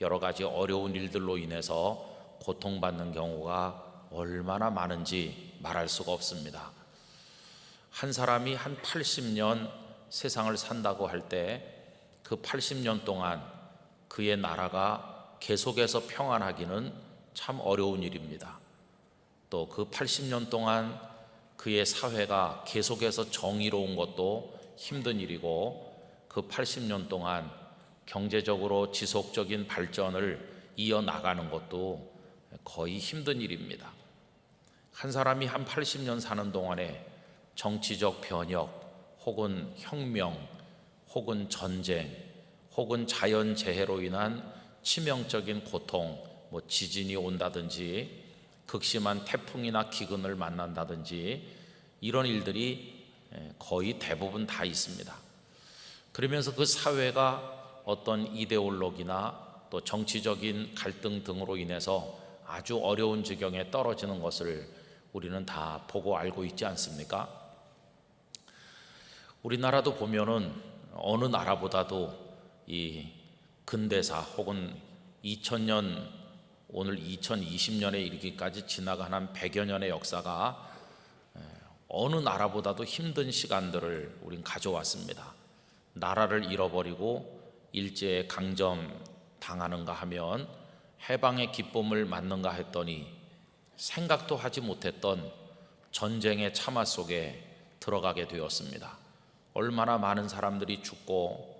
여러 가지 어려운 일들로 인해서 고통받는 경우가 얼마나 많은지 말할 수가 없습니다. 한 사람이 한 80년 세상을 산다고 할 때 그 80년 동안 그의 나라가 계속해서 평안하기는 참 어려운 일입니다. 또 그 80년 동안 그의 사회가 계속해서 정의로운 것도 힘든 일이고, 그 80년 동안 경제적으로 지속적인 발전을 이어나가는 것도 거의 힘든 일입니다. 한 사람이 한 80년 사는 동안에 정치적 변혁 혹은 혁명 혹은 전쟁 혹은 자연재해로 인한 치명적인 고통, 지진이 온다든지 극심한 태풍이나 기근을 만난다든지 이런 일들이 거의 대부분 다 있습니다. 그러면서 그 사회가 어떤 이데올로기나 또 정치적인 갈등 등으로 인해서 아주 어려운 지경에 떨어지는 것을 우리는 다 보고 알고 있지 않습니까? 우리나라도 보면은 어느 나라보다도 이 근대사 혹은 2000년, 오늘 2020년에 이르기까지 지나간 한 100여 년의 역사가 어느 나라보다도 힘든 시간들을 우린 가져왔습니다. 나라를 잃어버리고 일제에 강점 당하는가 하면 해방의 기쁨을 맞는가 했더니 생각도 하지 못했던 전쟁의 참화 속에 들어가게 되었습니다. 얼마나 많은 사람들이 죽고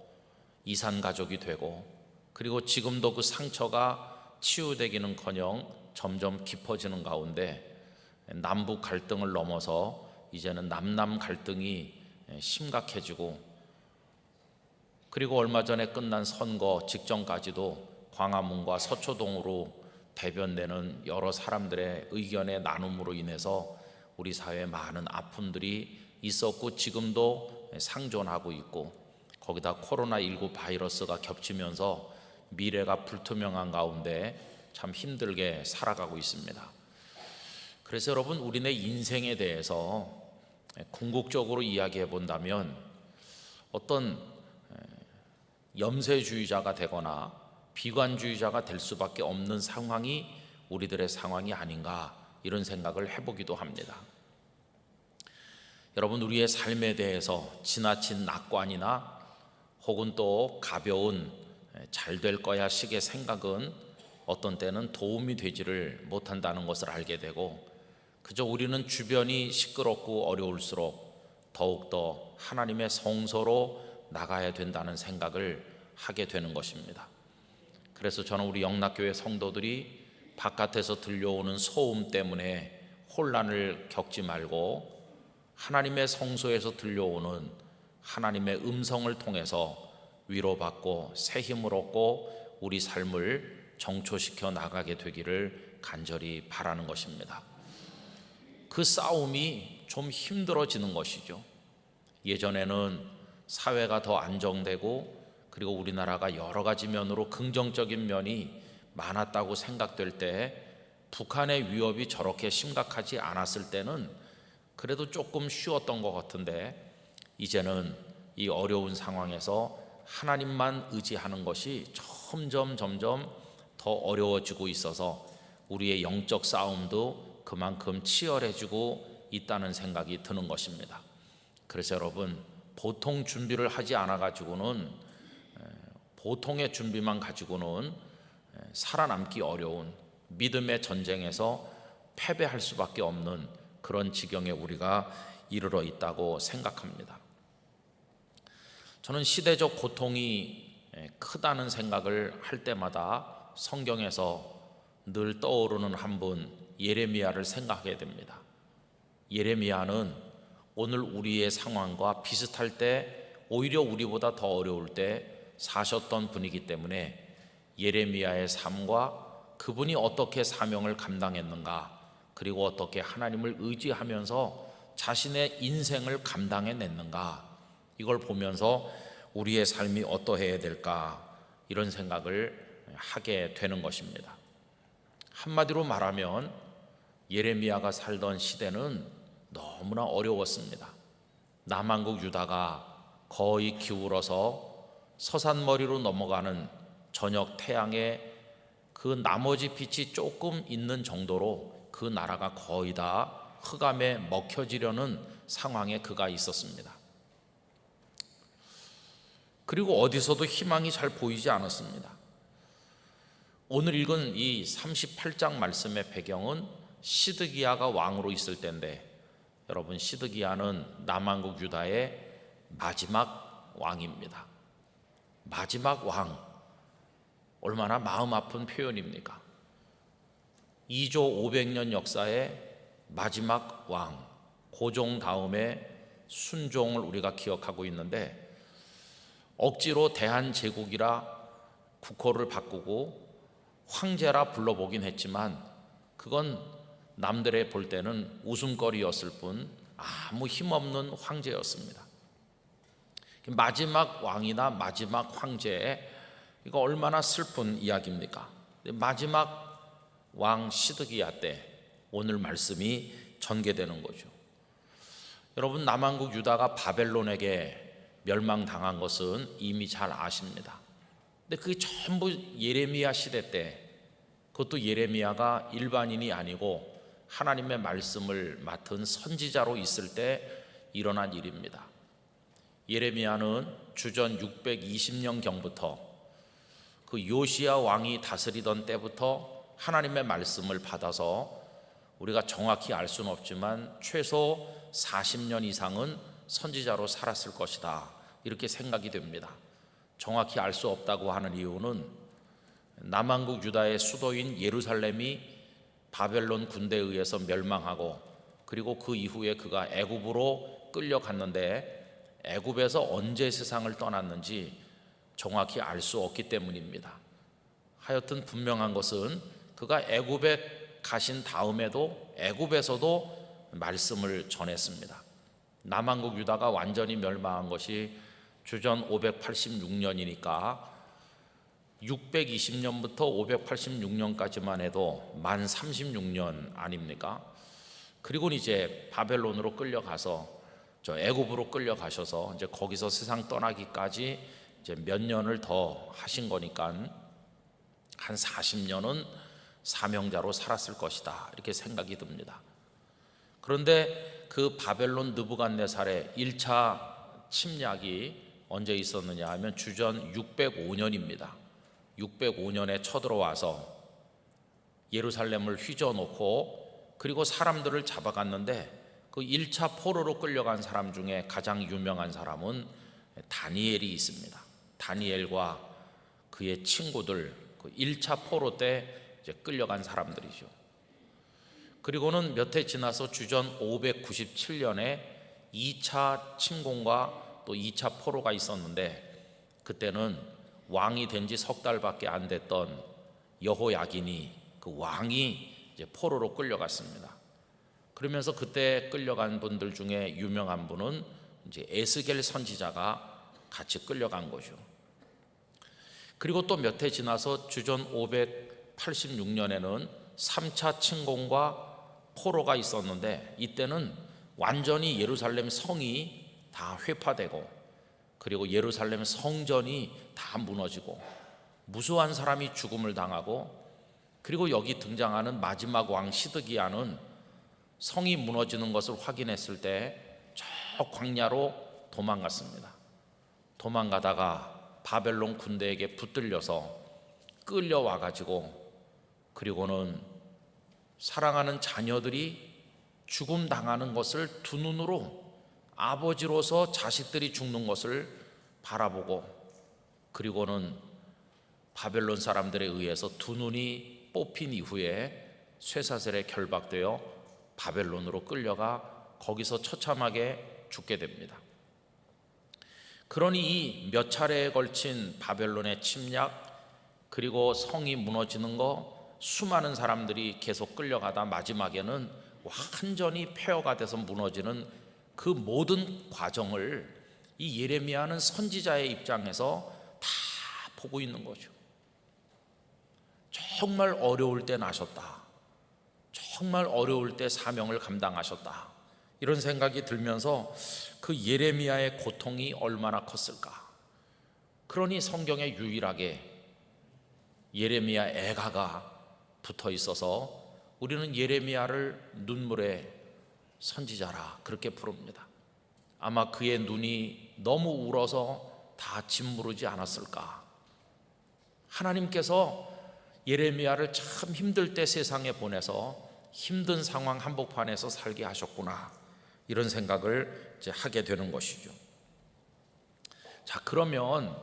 이산가족이 되고, 그리고 지금도 그 상처가 치유되기는커녕 점점 깊어지는 가운데 남북 갈등을 넘어서 이제는 남남 갈등이 심각해지고, 그리고 얼마 전에 끝난 선거 직전까지도 광화문과 서초동으로 대변되는 여러 사람들의 의견의 나눔으로 인해서 우리 사회에 많은 아픔들이 있었고 지금도 상존하고 있고, 거기다 코로나19 바이러스가 겹치면서 미래가 불투명한 가운데 참 힘들게 살아가고 있습니다. 그래서 여러분, 우리네 인생에 대해서 궁극적으로 이야기해 본다면 어떤 염세주의자가 되거나 비관주의자가 될 수밖에 없는 상황이 우리들의 상황이 아닌가, 이런 생각을 해보기도 합니다. 여러분, 우리의 삶에 대해서 지나친 낙관이나 혹은 또 가벼운 잘 될 거야 식의 생각은 어떤 때는 도움이 되지를 못한다는 것을 알게 되고, 그저 우리는 주변이 시끄럽고 어려울수록 더욱더 하나님의 성소로 나가야 된다는 생각을 하게 되는 것입니다. 그래서 저는 우리 영락교회 성도들이 바깥에서 들려오는 소음 때문에 혼란을 겪지 말고 하나님의 성소에서 들려오는 하나님의 음성을 통해서 위로받고 새 힘을 얻고 우리 삶을 정초시켜 나가게 되기를 간절히 바라는 것입니다. 그 싸움이 좀 힘들어지는 것이죠. 예전에는 사회가 더 안정되고 그리고 우리나라가 여러 가지 면으로 긍정적인 면이 많았다고 생각될 때, 북한의 위협이 저렇게 심각하지 않았을 때는 그래도 조금 쉬웠던 것 같은데, 이제는 이 어려운 상황에서 하나님만 의지하는 것이 점점 더 어려워지고 있어서 우리의 영적 싸움도 그만큼 치열해지고 있다는 생각이 드는 것입니다. 그래서 여러분, 보통 준비를 하지 않아 가지고는, 보통의 준비만 가지고는 살아남기 어려운 믿음의 전쟁에서 패배할 수밖에 없는 그런 지경에 우리가 이르러 있다고 생각합니다. 저는 시대적 고통이 크다는 생각을 할 때마다 성경에서 늘 떠오르는 한 분, 예레미야를 생각하게 됩니다. 예레미야는 오늘 우리의 상황과 비슷할 때, 오히려 우리보다 더 어려울 때 사셨던 분이기 때문에 예레미야의 삶과 그분이 어떻게 사명을 감당했는가, 그리고 어떻게 하나님을 의지하면서 자신의 인생을 감당해냈는가, 이걸 보면서 우리의 삶이 어떠해야 될까, 이런 생각을 하게 되는 것입니다. 한마디로 말하면 예레미야가 살던 시대는 너무나 어려웠습니다. 남한국 유다가 거의 기울어서 서산머리로 넘어가는 저녁 태양에 그 나머지 빛이 조금 있는 정도로 그 나라가 거의 다 흑암에 먹혀지려는 상황에 그가 있었습니다. 그리고 어디서도 희망이 잘 보이지 않았습니다. 오늘 읽은 이 38장 말씀의 배경은 시드기야가 왕으로 있을 때인데, 여러분, 시드기야는 남한국 유다의 마지막 왕입니다. 마지막 왕, 얼마나 마음 아픈 표현입니까? 2조 500년 역사의 마지막 왕, 고종 다음에 순종을 우리가 기억하고 있는데, 억지로 대한제국이라 국호를 바꾸고 황제라 불러보긴 했지만 그건 남들의 볼 때는 웃음거리였을 뿐 아무 힘없는 황제였습니다. 마지막 왕이나 마지막 황제, 이거 얼마나 슬픈 이야기입니까? 마지막 왕 시드기야 때 오늘 말씀이 전개되는 거죠. 여러분, 남한국 유다가 바벨론에게 멸망당한 것은 이미 잘 아십니다. 근데 그게 전부 예레미야 시대 때, 그것도 예레미야가 일반인이 아니고 하나님의 말씀을 맡은 선지자로 있을 때 일어난 일입니다. 예레미야는 주전 620년경부터 그 요시야 왕이 다스리던 때부터 하나님의 말씀을 받아서 우리가 정확히 알 수는 없지만 최소 40년 이상은 선지자로 살았을 것이다, 이렇게 생각이 됩니다. 정확히 알 수 없다고 하는 이유는 남한국 유다의 수도인 예루살렘이 바벨론 군대에 의해서 멸망하고, 그리고 그 이후에 그가 애굽으로 끌려갔는데 애굽에서 언제 세상을 떠났는지 정확히 알 수 없기 때문입니다. 하여튼 분명한 것은 그가 애굽에 가신 다음에도 애굽에서도 말씀을 전했습니다. 남한국 유다가 완전히 멸망한 것이 주전 586년이니까 620년부터 586년까지만 해도 만 36년 아닙니까? 그리고 이제 바벨론으로 끌려가서 저 애굽으로 끌려가셔서 이제 거기서 세상 떠나기까지 이제 몇 년을 더 하신 거니까 한 40년은 사명자로 살았을 것이다, 이렇게 생각이 듭니다. 그런데 그 바벨론 느부갓네살의 1차 침략이 언제 있었느냐 하면 주전 605년입니다. 605년에 쳐들어와서 예루살렘을 휘저놓고 그리고 사람들을 잡아갔는데, 그 1차 포로로 끌려간 사람 중에 가장 유명한 사람은 다니엘이 있습니다. 다니엘과 그의 친구들, 그 1차 포로 때 이제 끌려간 사람들이죠. 그리고는 몇 해 지나서 주전 597년에 2차 침공과 또 2차 포로가 있었는데, 그때는 왕이 된 지 석 달밖에 안 됐던 여호야긴이, 그 왕이 이제 포로로 끌려갔습니다. 그러면서 그때 끌려간 분들 중에 유명한 분은 이제 에스겔 선지자가 같이 끌려간 거죠. 그리고 또 몇 해 지나서 주전 586년에는 3차 침공과 포로가 있었는데, 이때는 완전히 예루살렘 성이 다 회파되고, 그리고 예루살렘 성전이 다 무너지고 무수한 사람이 죽음을 당하고, 그리고 여기 등장하는 마지막 왕 시드기야는 성이 무너지는 것을 확인했을 때 저 광야로 도망갔습니다. 도망가다가 바벨론 군대에게 붙들려서 끌려와 가지고, 그리고는 사랑하는 자녀들이 죽음 당하는 것을 두 눈으로, 아버지로서 자식들이 죽는 것을 바라보고, 그리고는 바벨론 사람들에 의해서 두 눈이 뽑힌 이후에 쇠사슬에 결박되어 바벨론으로 끌려가 거기서 처참하게 죽게 됩니다. 그러니 이 몇 차례에 걸친 바벨론의 침략, 그리고 성이 무너지는 거, 수많은 사람들이 계속 끌려가다 마지막에는 완전히 폐허가 돼서 무너지는 그 모든 과정을 이 예레미야는 선지자의 입장에서 다 보고 있는 거죠. 정말 어려울 때 나셨다. 정말 어려울 때 사명을 감당하셨다. 이런 생각이 들면서 그 예레미야의 고통이 얼마나 컸을까. 그러니 성경에 유일하게 예레미야 애가가 붙어 있어서 우리는 예레미야를 눈물의 선지자라 그렇게 부릅니다. 아마 그의 눈이 너무 울어서 다 짓무르지 않았을까. 하나님께서 예레미야를 참 힘들 때 세상에 보내서 힘든 상황 한복판에서 살게 하셨구나, 이런 생각을 이제 하게 되는 것이죠. 자, 그러면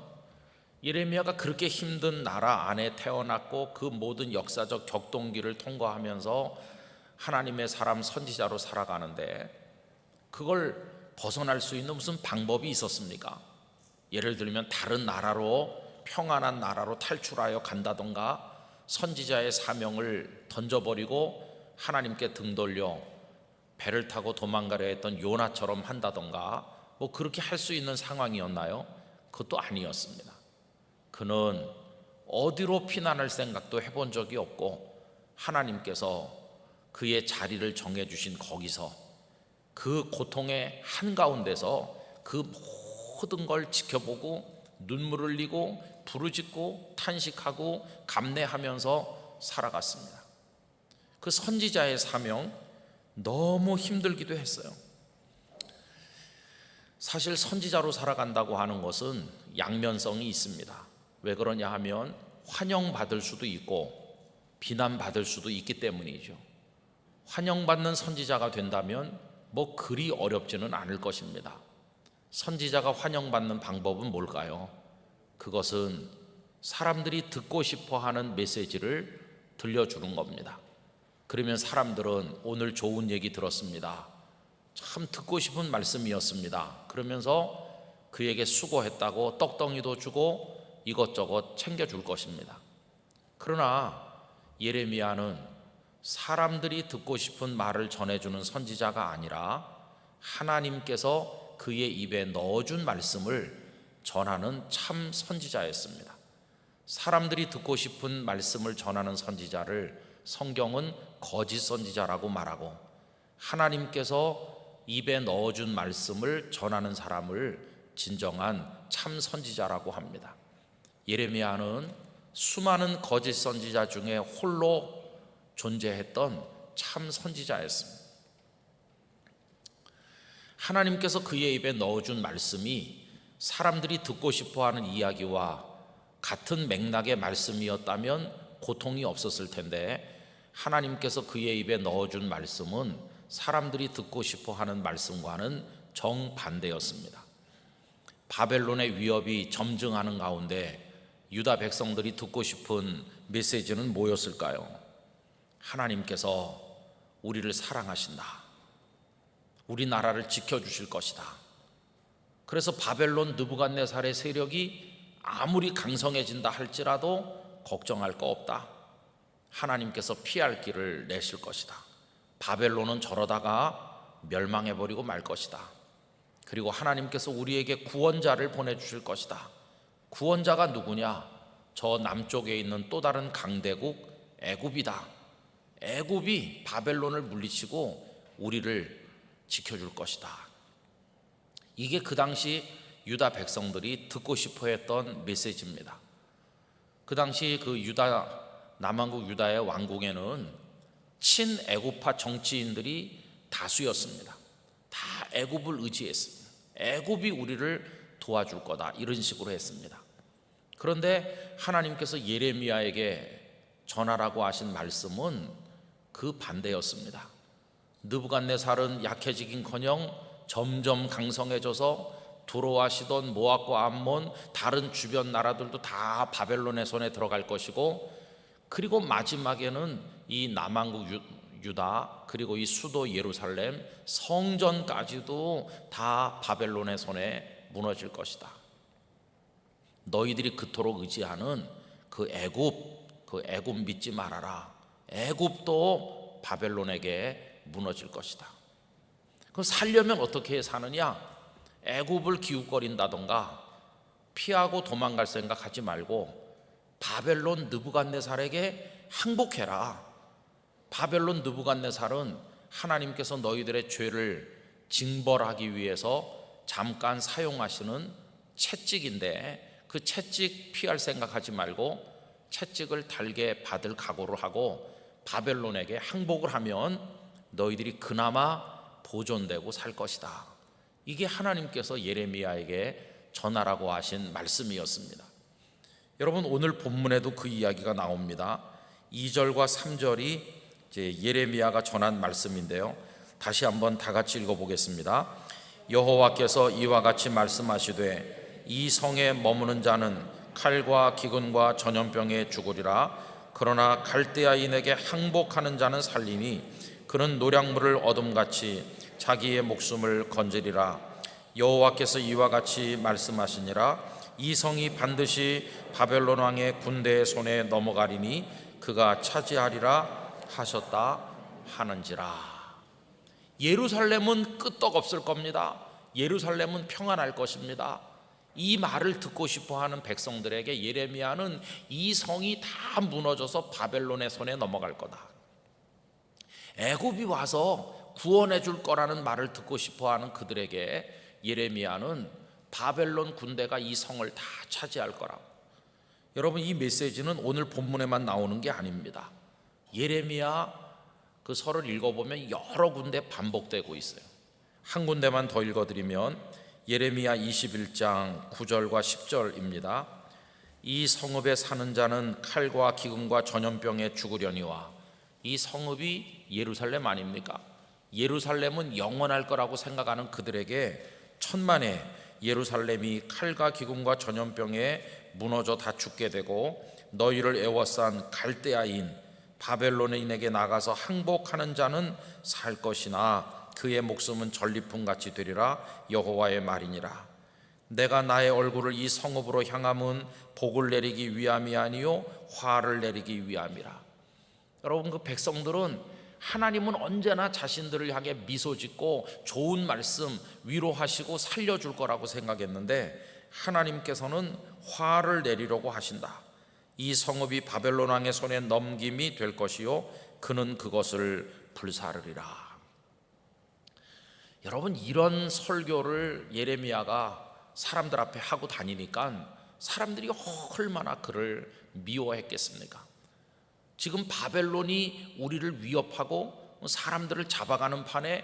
예레미야가 그렇게 힘든 나라 안에 태어났고 그 모든 역사적 격동기를 통과하면서 하나님의 사람 선지자로 살아가는데 그걸 벗어날 수 있는 무슨 방법이 있었습니까? 예를 들면 다른 나라로, 평안한 나라로 탈출하여 간다던가, 선지자의 사명을 던져버리고 하나님께 등 돌려 배를 타고 도망가려 했던 요나처럼 한다던가, 뭐 그렇게 할 수 있는 상황이었나요? 그것도 아니었습니다. 그는 어디로 피난할 생각도 해본 적이 없고 하나님께서 그의 자리를 정해주신 거기서 그 고통의 한가운데서 그 모든 걸 지켜보고 눈물 흘리고 부르짖고 탄식하고 감내하면서 살아갔습니다. 그 선지자의 사명 너무 힘들기도 했어요. 사실 선지자로 살아간다고 하는 것은 양면성이 있습니다. 왜 그러냐 하면 환영받을 수도 있고 비난받을 수도 있기 때문이죠. 환영받는 선지자가 된다면 뭐 그리 어렵지는 않을 것입니다. 선지자가 환영받는 방법은 뭘까요? 그것은 사람들이 듣고 싶어 하는 메시지를 들려주는 겁니다. 그러면 사람들은 오늘 좋은 얘기 들었습니다, 참 듣고 싶은 말씀이었습니다, 그러면서 그에게 수고했다고 떡덩이도 주고 이것저것 챙겨줄 것입니다. 그러나 예레미야는 사람들이 듣고 싶은 말을 전해주는 선지자가 아니라 하나님께서 그의 입에 넣어준 말씀을 전하는 참 선지자였습니다. 사람들이 듣고 싶은 말씀을 전하는 선지자를 성경은 거짓 선지자라고 말하고, 하나님께서 입에 넣어준 말씀을 전하는 사람을 진정한 참 선지자라고 합니다. 예레미야는 수많은 거짓 선지자 중에 홀로 존재했던 참 선지자였습니다. 하나님께서 그의 입에 넣어준 말씀이 사람들이 듣고 싶어하는 이야기와 같은 맥락의 말씀이었다면 고통이 없었을 텐데, 하나님께서 그의 입에 넣어준 말씀은 사람들이 듣고 싶어하는 말씀과는 정반대였습니다. 바벨론의 위협이 점증하는 가운데 유다 백성들이 듣고 싶은 메시지는 뭐였을까요? 하나님께서 우리를 사랑하신다, 우리 나라를 지켜주실 것이다. 그래서 바벨론 느부갓네살의 세력이 아무리 강성해진다 할지라도 걱정할 거 없다. 하나님께서 피할 길을 내실 것이다. 바벨론은 저러다가 멸망해버리고 말 것이다. 그리고 하나님께서 우리에게 구원자를 보내주실 것이다. 구원자가 누구냐? 저 남쪽에 있는 또 다른 강대국 애굽이다. 애굽이 바벨론을 물리치고 우리를 지켜줄 것이다. 이게 그 당시 유다 백성들이 듣고 싶어 했던 메시지입니다. 그 당시 그 유다, 남왕국 유다의 왕궁에는 친애굽파 정치인들이 다수였습니다. 다 애굽을 의지했습니다. 애굽이 우리를 도와줄 거다, 이런 식으로 했습니다. 그런데 하나님께서 예레미야에게 전하라고 하신 말씀은 그 반대였습니다. 느부갓네살은 약해지긴커녕 점점 강성해져서 두로아시돈, 모압과 암몬, 다른 주변 나라들도 다 바벨론의 손에 들어갈 것이고, 그리고 마지막에는 이 남왕국 유다, 그리고 이 수도 예루살렘, 성전까지도 다 바벨론의 손에 무너질 것이다. 너희들이 그토록 의지하는 그 애굽 믿지 말아라. 애굽도 바벨론에게 무너질 것이다. 그럼 살려면 어떻게 사느냐? 애굽을 기웃거린다던가 피하고 도망갈 생각하지 말고 바벨론 느부갓네살에게 항복해라. 바벨론 느부갓네살은 하나님께서 너희들의 죄를 징벌하기 위해서 잠깐 사용하시는 채찍인데 그 채찍 피할 생각하지 말고 채찍을 달게 받을 각오를 하고 바벨론에게 항복을 하면 너희들이 그나마 보존되고 살 것이다. 이게 하나님께서 예레미야에게 전하라고 하신 말씀이었습니다. 여러분, 오늘 본문에도 그 이야기가 나옵니다. 2절과 3절이 이제 예레미야가 전한 말씀인데요. 다시 한번 다 같이 읽어보겠습니다. 여호와께서 이와 같이 말씀하시되 이 성에 머무는 자는 칼과 기근과 전염병에 죽으리라. 그러나 갈대아인에게 항복하는 자는 살리니 그는 노량물을 어둠같이 자기의 목숨을 건지리라. 여호와께서 이와 같이 말씀하시니라. 이 성이 반드시 바벨론 왕의 군대의 손에 넘어가리니 그가 차지하리라 하셨다 하는지라. 예루살렘은 끄떡없을 겁니다. 예루살렘은 평안할 것입니다. 이 말을 듣고 싶어하는 백성들에게 예레미야는 이 성이 다 무너져서 바벨론의 손에 넘어갈 거다, 애굽이 와서 구원해 줄 거라는 말을 듣고 싶어하는 그들에게 예레미야는 바벨론 군대가 이 성을 다 차지할 거라고. 여러분, 이 메시지는 오늘 본문에만 나오는 게 아닙니다. 예레미야 그 설을 읽어보면 여러 군데 반복되고 있어요. 한 군데만 더 읽어드리면 예레미야 21장 9절과 10절입니다. 이 성읍에 사는 자는 칼과 기근과 전염병에 죽으려니와. 이 성읍이 예루살렘 아닙니까? 예루살렘은 영원할 거라고 생각하는 그들에게 천만에 예루살렘이 칼과 기근과 전염병에 무너져 다 죽게 되고 너희를 애워싼 갈대아인 바벨론인에게 나가서 항복하는 자는 살 것이나 그의 목숨은 전리품같이 되리라. 여호와의 말이니라. 내가 나의 얼굴을 이 성읍으로 향함은 복을 내리기 위함이 아니요 화를 내리기 위함이라. 여러분, 그 백성들은 하나님은 언제나 자신들을 향해 미소 짓고 좋은 말씀 위로하시고 살려줄 거라고 생각했는데 하나님께서는 화를 내리려고 하신다. 이 성읍이 바벨론 왕의 손에 넘김이 될 것이요 그는 그것을 불사르리라. 여러분, 이런 설교를 예레미야가 사람들 앞에 하고 다니니까 사람들이 얼마나 그를 미워했겠습니까? 지금 바벨론이 우리를 위협하고 사람들을 잡아가는 판에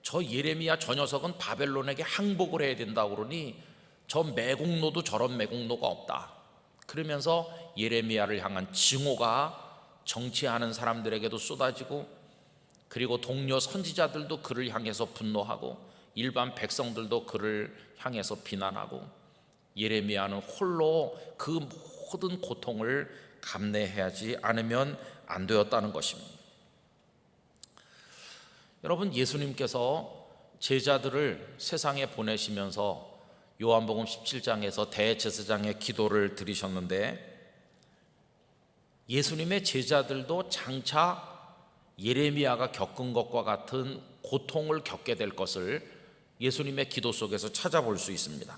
저 예레미야 저 녀석은 바벨론에게 항복을 해야 된다고 그러니 저 매국노도 저런 매국노가 없다. 그러면서 예레미야를 향한 징호가 정치하는 사람들에게도 쏟아지고, 그리고 동료 선지자들도 그를 향해서 분노하고 일반 백성들도 그를 향해서 비난하고, 예레미야는 홀로 그 모든 고통을 감내해야지 않으면 안 되었다는 것입니다. 여러분, 예수님께서 제자들을 세상에 보내시면서 요한복음 17장에서 대제사장의 기도를 드리셨는데 예수님의 제자들도 장차 예레미야가 겪은 것과 같은 고통을 겪게 될 것을 예수님의 기도 속에서 찾아볼 수 있습니다.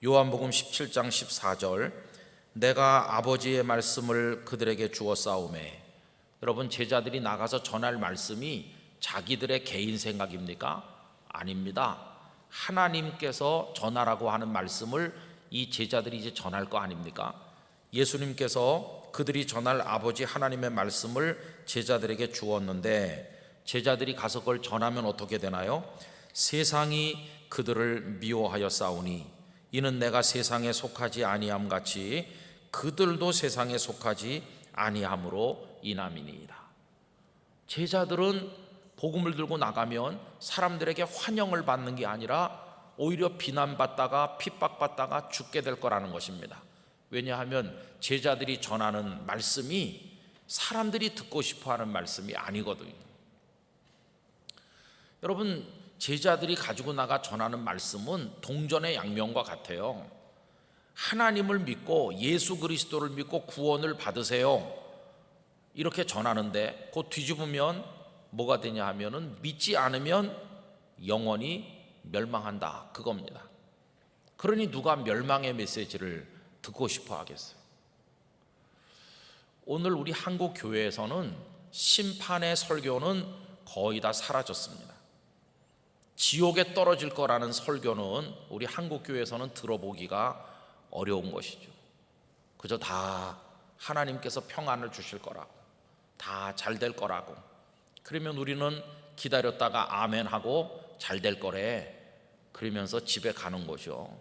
요한복음 17장 14절 내가 아버지의 말씀을 그들에게 주었사오매. 여러분, 제자들이 나가서 전할 말씀이 자기들의 개인 생각입니까? 아닙니다. 하나님께서 전하라고 하는 말씀을 이 제자들이 이제 전할 거 아닙니까? 예수님께서 그들이 전할 아버지 하나님의 말씀을 제자들에게 주었는데 제자들이 가서 그걸 전하면 어떻게 되나요? 세상이 그들을 미워하여 싸우니 이는 내가 세상에 속하지 아니함 같이 그들도 세상에 속하지 아니함으로 인함이니이다. 제자들은 복음을 들고 나가면 사람들에게 환영을 받는 게 아니라 오히려 비난받다가 핍박받다가 죽게 될 거라는 것입니다. 왜냐하면 제자들이 전하는 말씀이 사람들이 듣고 싶어하는 말씀이 아니거든요. 여러분, 제자들이 가지고 나가 전하는 말씀은 동전의 양면과 같아요. 하나님을 믿고 예수 그리스도를 믿고 구원을 받으세요, 이렇게 전하는데 곧 뒤집으면 뭐가 되냐 하면은 믿지 않으면 영원히 멸망한다, 그겁니다. 그러니 누가 멸망의 메시지를 듣고 싶어 하겠어요? 오늘 우리 한국 교회에서는 심판의 설교는 거의 다 사라졌습니다. 지옥에 떨어질 거라는 설교는 우리 한국 교회에서는 들어보기가 어려운 것이죠. 그저 다 하나님께서 평안을 주실 거라고, 다 잘 될 거라고, 그러면 우리는 기다렸다가 아멘 하고 잘 될 거래, 그러면서 집에 가는 거죠.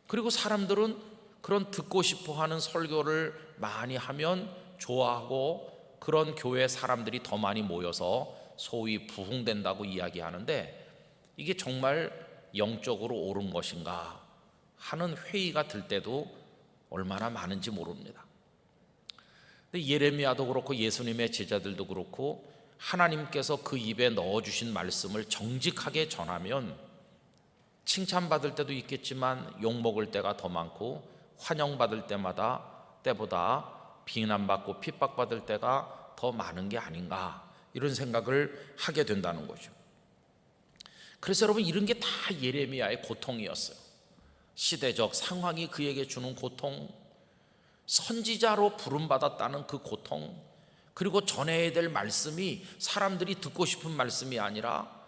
그리고 사람들은 그런 듣고 싶어 하는 설교를 많이 하면 좋아하고, 그런 교회 사람들이 더 많이 모여서 소위 부흥된다고 이야기하는데, 이게 정말 영적으로 옳은 것인가 하는 회의가 들 때도 얼마나 많은지 모릅니다. 근데 예레미야도 그렇고 예수님의 제자들도 그렇고 하나님께서 그 입에 넣어주신 말씀을 정직하게 전하면 칭찬받을 때도 있겠지만 욕먹을 때가 더 많고, 환영받을 때보다 비난받고 핍박받을 때가 더 많은 게 아닌가, 이런 생각을 하게 된다는 거죠. 그래서 여러분, 이런 게 다 예레미야의 고통이었어요. 시대적 상황이 그에게 주는 고통, 선지자로 부름받았다는 그 고통, 그리고 전해야 될 말씀이 사람들이 듣고 싶은 말씀이 아니라,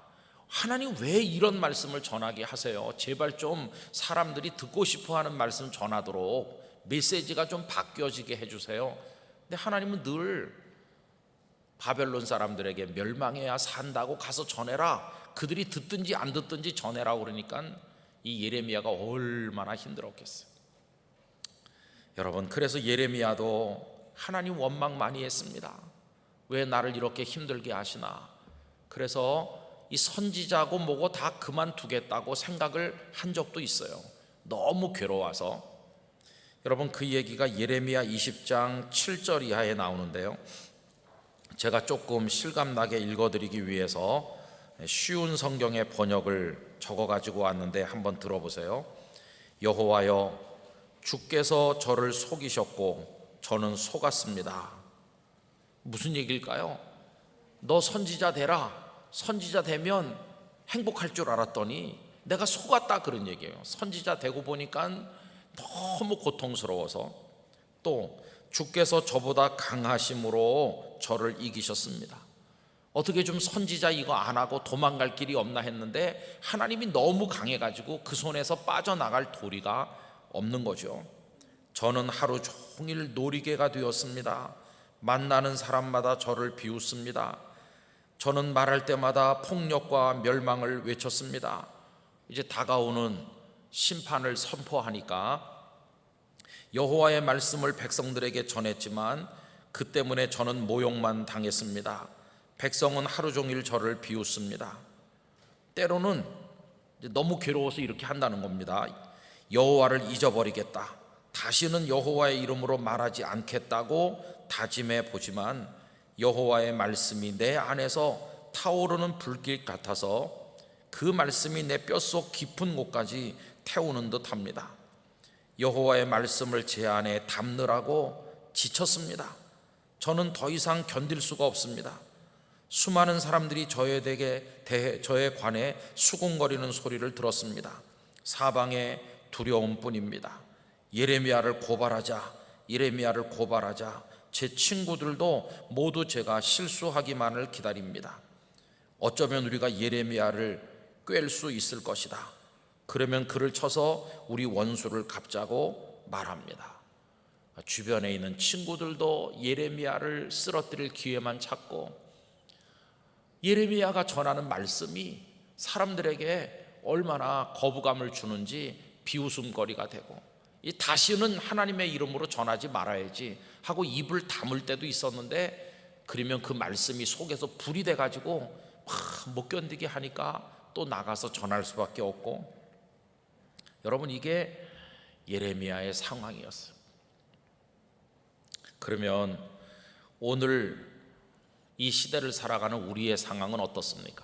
하나님 왜 이런 말씀을 전하게 하세요? 제발 좀 사람들이 듣고 싶어하는 말씀 전하도록 메시지가 좀 바뀌어지게 해주세요. 근데 하나님은 늘 바벨론 사람들에게 멸망해야 산다고 가서 전해라, 그들이 듣든지 안 듣든지 전해라 그러니까 이 예레미야가 얼마나 힘들었겠어요. 여러분, 그래서 예레미야도 하나님 원망 많이 했습니다. 왜 나를 이렇게 힘들게 하시나. 그래서 이 선지자고 뭐고 다 그만두겠다고 생각을 한 적도 있어요. 너무 괴로워서. 여러분, 그 얘기가 예레미야 20장 7절 이하에 나오는데요, 제가 조금 실감나게 읽어드리기 위해서 쉬운 성경의 번역을 적어가지고 왔는데 한번 들어보세요. 여호와여, 주께서 저를 속이셨고 저는 속았습니다. 무슨 얘기일까요? 너 선지자 되라, 선지자 되면 행복할 줄 알았더니 내가 속았다, 그런 얘기예요. 선지자 되고 보니까 너무 고통스러워서, 또 주께서 저보다 강하심으로 저를 이기셨습니다. 어떻게 좀 선지자 이거 안 하고 도망갈 길이 없나 했는데 하나님이 너무 강해가지고 그 손에서 빠져나갈 도리가 없는 거죠. 저는 하루 종일 놀이개가 되었습니다. 만나는 사람마다 저를 비웃습니다. 저는 말할 때마다 폭력과 멸망을 외쳤습니다. 이제 다가오는 심판을 선포하니까 여호와의 말씀을 백성들에게 전했지만 그 때문에 저는 모욕만 당했습니다. 백성은 하루 종일 저를 비웃습니다. 때로는 너무 괴로워서 이렇게 한다는 겁니다. 여호와를 잊어버리겠다, 다시는 여호와의 이름으로 말하지 않겠다고 다짐해 보지만 여호와의 말씀이 내 안에서 타오르는 불길 같아서 그 말씀이 내 뼛속 깊은 곳까지 태우는 듯합니다. 여호와의 말씀을 제 안에 담느라고 지쳤습니다. 저는 더 이상 견딜 수가 없습니다. 수많은 사람들이 저에 관해 수군거리는 소리를 들었습니다. 사방에 두려움뿐입니다. 예레미야를 고발하자, 예레미야를 고발하자. 제 친구들도 모두 제가 실수하기만을 기다립니다. 어쩌면 우리가 예레미야를 꿰을 수 있을 것이다. 그러면 그를 쳐서 우리 원수를 갚자고 말합니다. 주변에 있는 친구들도 예레미야를 쓰러뜨릴 기회만 찾고, 예레미야가 전하는 말씀이 사람들에게 얼마나 거부감을 주는지 비웃음거리가 되고, 다시는 하나님의 이름으로 전하지 말아야지 하고 입을 다물 때도 있었는데, 그러면 그 말씀이 속에서 불이 돼가지고 못 견디게 하니까 또 나가서 전할 수밖에 없고. 여러분, 이게 예레미야의 상황이었어요. 그러면 오늘 이 시대를 살아가는 우리의 상황은 어떻습니까?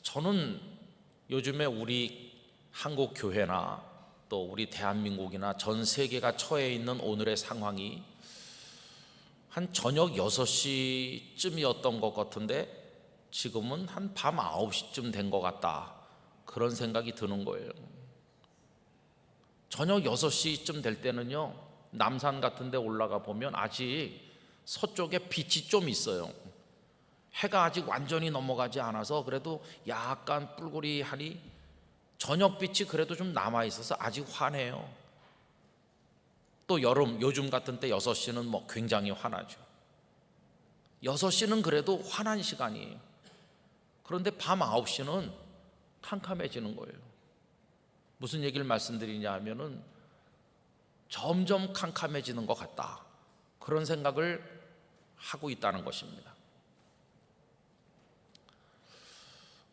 저는 요즘에 우리 한국 교회나 또 우리 대한민국이나 전 세계가 처해 있는 오늘의 상황이 한 저녁 6시쯤이었던 것 같은데 지금은 한 밤 9시쯤 된 것 같다, 그런 생각이 드는 거예요. 저녁 6시쯤 될 때는요, 남산 같은 데 올라가 보면 아직 서쪽에 빛이 좀 있어요. 해가 아직 완전히 넘어가지 않아서 그래도 약간 뿔구리하니 저녁빛이 그래도 좀 남아 있어서 아직 환해요. 또 여름, 요즘 같은 때 6시는 뭐 굉장히 환하죠. 6시는 그래도 환한 시간이에요. 그런데 밤 9시는 캄캄해지는 거예요. 무슨 얘기를 말씀드리냐 하면은 점점 캄캄해지는 것 같다, 그런 생각을 하고 있다는 것입니다.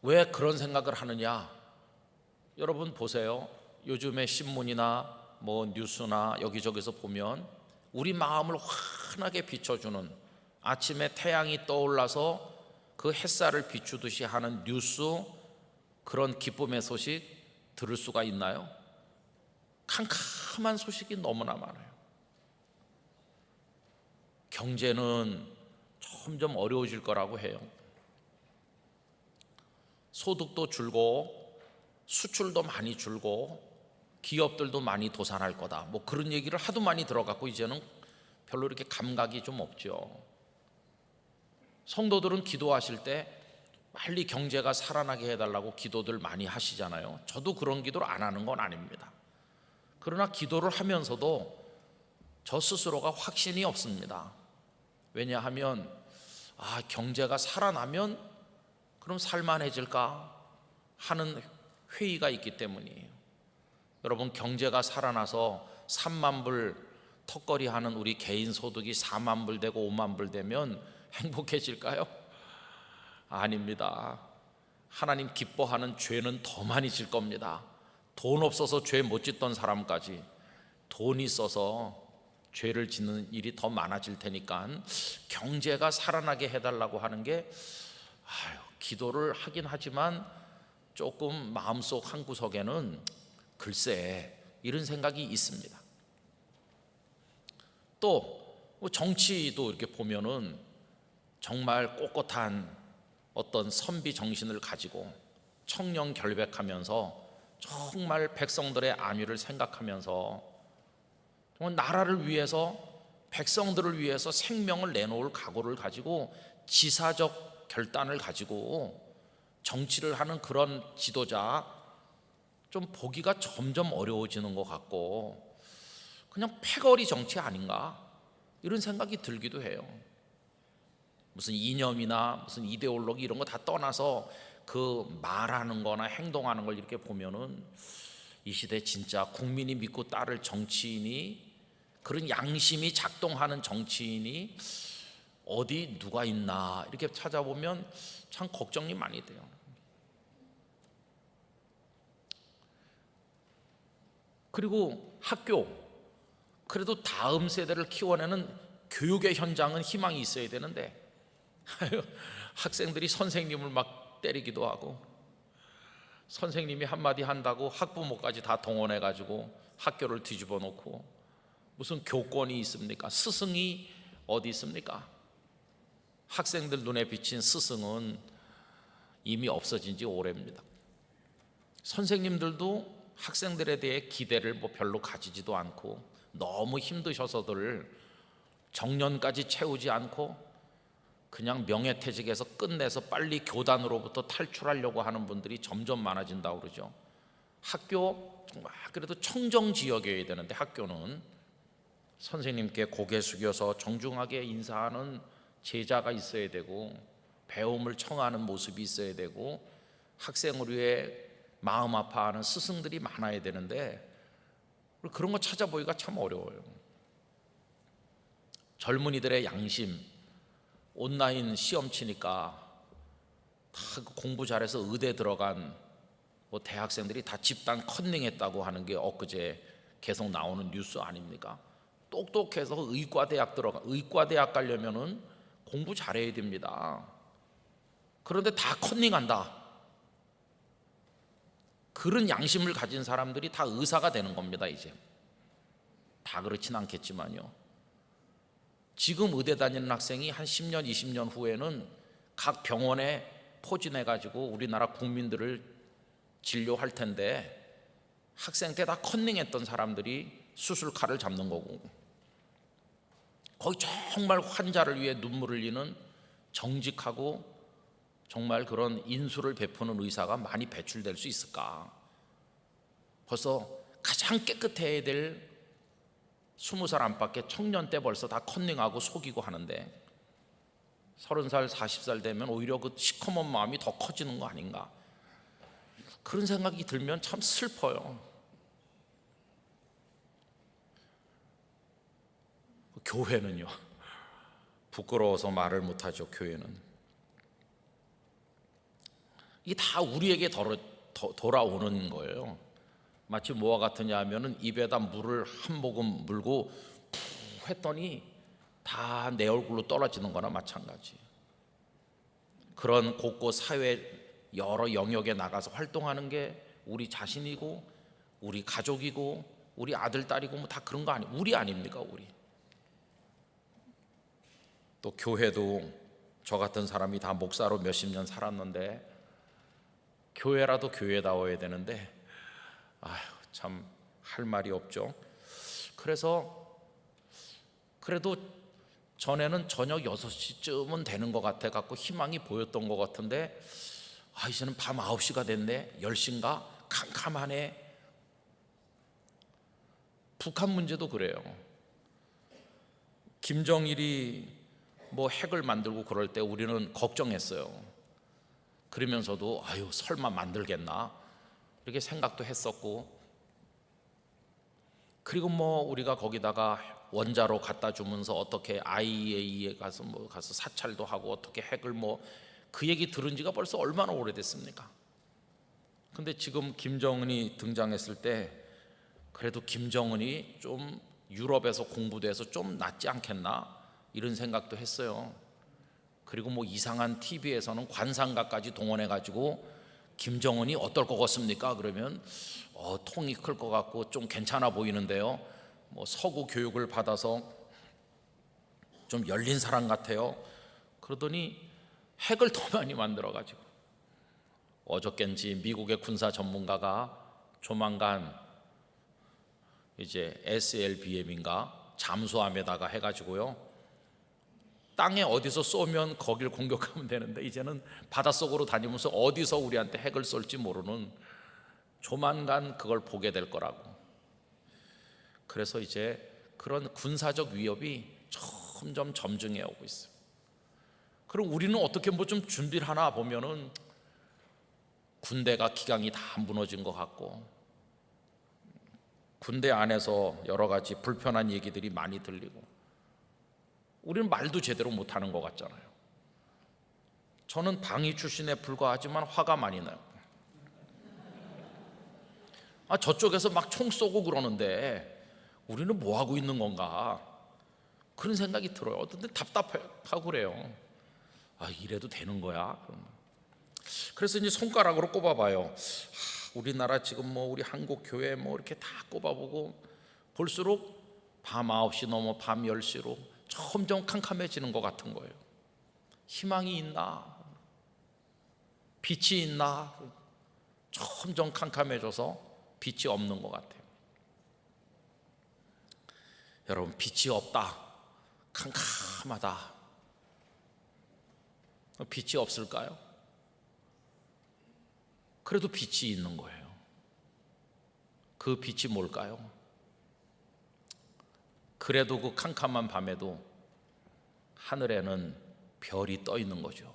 왜 그런 생각을 하느냐? 여러분 보세요. 요즘에 신문이나 뭐 뉴스나 여기저기서 보면 우리 마음을 환하게 비춰주는, 아침에 태양이 떠올라서 그 햇살을 비추듯이 하는 뉴스, 그런 기쁨의 소식 들을 수가 있나요? 캄캄한 소식이 너무나 많아요. 경제는 점점 어려워질 거라고 해요. 소득도 줄고 수출도 많이 줄고 기업들도 많이 도산할 거다, 뭐 그런 얘기를 하도 많이 들어갖고 이제는 별로 이렇게 감각이 좀 없죠. 성도들은 기도하실 때 빨리 경제가 살아나게 해달라고 기도들 많이 하시잖아요. 저도 그런 기도를 안 하는 건 아닙니다. 그러나 기도를 하면서도 저 스스로가 확신이 없습니다. 왜냐하면 경제가 살아나면 그럼 살만해질까 하는 회의가 있기 때문이에요. 여러분, 경제가 살아나서 3만 불 턱걸이 하는 우리 개인 소득이 4만 불 되고 5만 불 되면 행복해질까요? 아닙니다. 하나님 기뻐하는 죄는 더 많이 질 겁니다. 돈 없어서 죄 못 짓던 사람까지 돈이 있어서 죄를 짓는 일이 더 많아질 테니까 경제가 살아나게 해달라고 하는 게 기도를 하긴 하지만 조금 마음속 한구석에는 글쎄, 이런 생각이 있습니다. 또 정치도 이렇게 보면은 정말 꼿꼿한 어떤 선비 정신을 가지고 청렴 결백하면서 정말 백성들의 안위를 생각하면서 정말 나라를 위해서, 백성들을 위해서 생명을 내놓을 각오를 가지고 지사적 결단을 가지고 정치를 하는 그런 지도자, 좀 보기가 점점 어려워지는 것 같고 그냥 패거리 정치 아닌가, 이런 생각이 들기도 해요. 무슨 이념이나 무슨 이데올로기 이런 거 다 떠나서 그 말하는 거나 행동하는 걸 이렇게 보면은 이 시대 진짜 국민이 믿고 따를 정치인이, 그런 양심이 작동하는 정치인이 어디 누가 있나 이렇게 찾아보면 참 걱정이 많이 돼요. 그리고 학교, 그래도 다음 세대를 키워내는 교육의 현장은 희망이 있어야 되는데 학생들이 선생님을 막 때리기도 하고, 선생님이 한마디 한다고 학부모까지 다 동원해가지고 학교를 뒤집어 놓고, 무슨 교권이 있습니까? 스승이 어디 있습니까? 학생들 눈에 비친 스승은 이미 없어진 지 오래입니다. 선생님들도 학생들에 대해 기대를 별로 가지지도 않고 너무 힘드셔서들 정년까지 채우지 않고 그냥 명예퇴직에서 끝내서 빨리 교단으로부터 탈출하려고 하는 분들이 점점 많아진다고 그러죠. 학교 정말 그래도 청정지역이어야 되는데 학교는 선생님께 고개 숙여서 정중하게 인사하는 제자가 있어야 되고 배움을 청하는 모습이 있어야 되고 학생을 위해 마음 아파하는 스승들이 많아야 되는데 그런 거 찾아보기가 참 어려워요. 젊은이들의 양심, 온라인 시험 치니까 다 공부 잘해서 의대 들어간 대학생들이 다 집단 컨닝했다고 하는 게 엊그제 계속 나오는 뉴스 아닙니까? 똑똑해서 의과대학 가려면은 공부 잘해야 됩니다. 그런데 다 컨닝한다. 그런 양심을 가진 사람들이 다 의사가 되는 겁니다. 이제 다 그렇진 않겠지만요. 지금 의대 다니는 학생이 한 10년, 20년 후에는 각 병원에 포진해가지고 우리나라 국민들을 진료할 텐데 학생 때 다 컨닝했던 사람들이 수술칼을 잡는 거고, 거기 정말 환자를 위해 눈물을 흘리는 정직하고 정말 그런 인수를 베푸는 의사가 많이 배출될 수 있을까? 벌써 가장 깨끗해야 될 20살 안팎의 청년 때 벌써 다 컨닝하고 속이고 하는데 30살, 40살 되면 오히려 그 시커먼 마음이 더 커지는 거 아닌가? 그런 생각이 들면 참 슬퍼요. 교회는요, 부끄러워서 말을 못하죠. 교회는 이게 다 우리에게 돌아오는 거예요. 마치 뭐와 같으냐 하면은 입에다 물을 한 모금 물고 푹 했더니 다 내 얼굴로 떨어지는 거나 마찬가지. 그런 곳곳 사회 여러 영역에 나가서 활동하는 게 우리 자신이고 우리 가족이고 우리 아들 딸이고 뭐 다 그런 거 우리 아닙니까? 우리. 또 교회도 저 같은 사람이 다 목사로 몇십 년 살았는데 교회라도 교회다워야 되는데 참 할 말이 없죠. 그래서 그래도 전에는 저녁 6시쯤은 되는 것 같아 갖고 희망이 보였던 것 같은데 이제는 밤 9시가 됐네, 10시인가, 캄캄하네. 북한 문제도 그래요. 김정일이 뭐 핵을 만들고 그럴 때 우리는 걱정했어요. 그러면서도 설마 만들겠나 이렇게 생각도 했었고, 그리고 뭐 우리가 거기다가 원자로 갖다 주면서 어떻게 IAEA에 가서 사찰도 하고 어떻게 핵을 그 얘기 들은 지가 벌써 얼마나 오래됐습니까? 근데 지금 김정은이 등장했을 때 그래도 김정은이 좀 유럽에서 공부돼서 좀 낫지 않겠나 이런 생각도 했어요. 그리고 이상한 TV에서는 관상가까지 동원해 가지고 김정은이 어떨 것 같습니까? 그러면 통이 클 것 같고 좀 괜찮아 보이는데요, 서구 교육을 받아서 좀 열린 사람 같아요. 그러더니 핵을 더 많이 만들어 가지고 어저께인지 미국의 군사 전문가가 조만간 이제 SLBM인가 잠수함에다가 해가지고요, 땅에 어디서 쏘면 거길 공격하면 되는데 이제는 바닷속으로 다니면서 어디서 우리한테 핵을 쏠지 모르는, 조만간 그걸 보게 될 거라고. 그래서 이제 그런 군사적 위협이 점점 점증해 오고 있어요. 그럼 우리는 어떻게 좀 준비를 하나 보면은 군대가 기강이 다 무너진 것 같고, 군대 안에서 여러 가지 불편한 얘기들이 많이 들리고, 우리는 말도 제대로 못하는 것 같잖아요. 저는 방위 출신에 불과하지만 화가 많이 나요. 저쪽에서 막 총 쏘고 그러는데 우리는 뭐 하고 있는 건가, 그런 생각이 들어요. 어떤 때 답답하고 그래요. 이래도 되는 거야? 그래서 이제 손가락으로 꼽아봐요. 우리나라 지금 우리 한국 교회 이렇게 다 꼽아보고 볼수록 밤 9시 넘어 밤 10시로 점점 캄캄해지는 것 같은 거예요. 희망이 있나? 빛이 있나? 점점 캄캄해져서 빛이 없는 것 같아요. 여러분, 빛이 없다, 캄캄하다, 빛이 없을까요? 그래도 빛이 있는 거예요. 그 빛이 뭘까요? 그래도 그 캄캄한 밤에도 하늘에는 별이 떠 있는 거죠.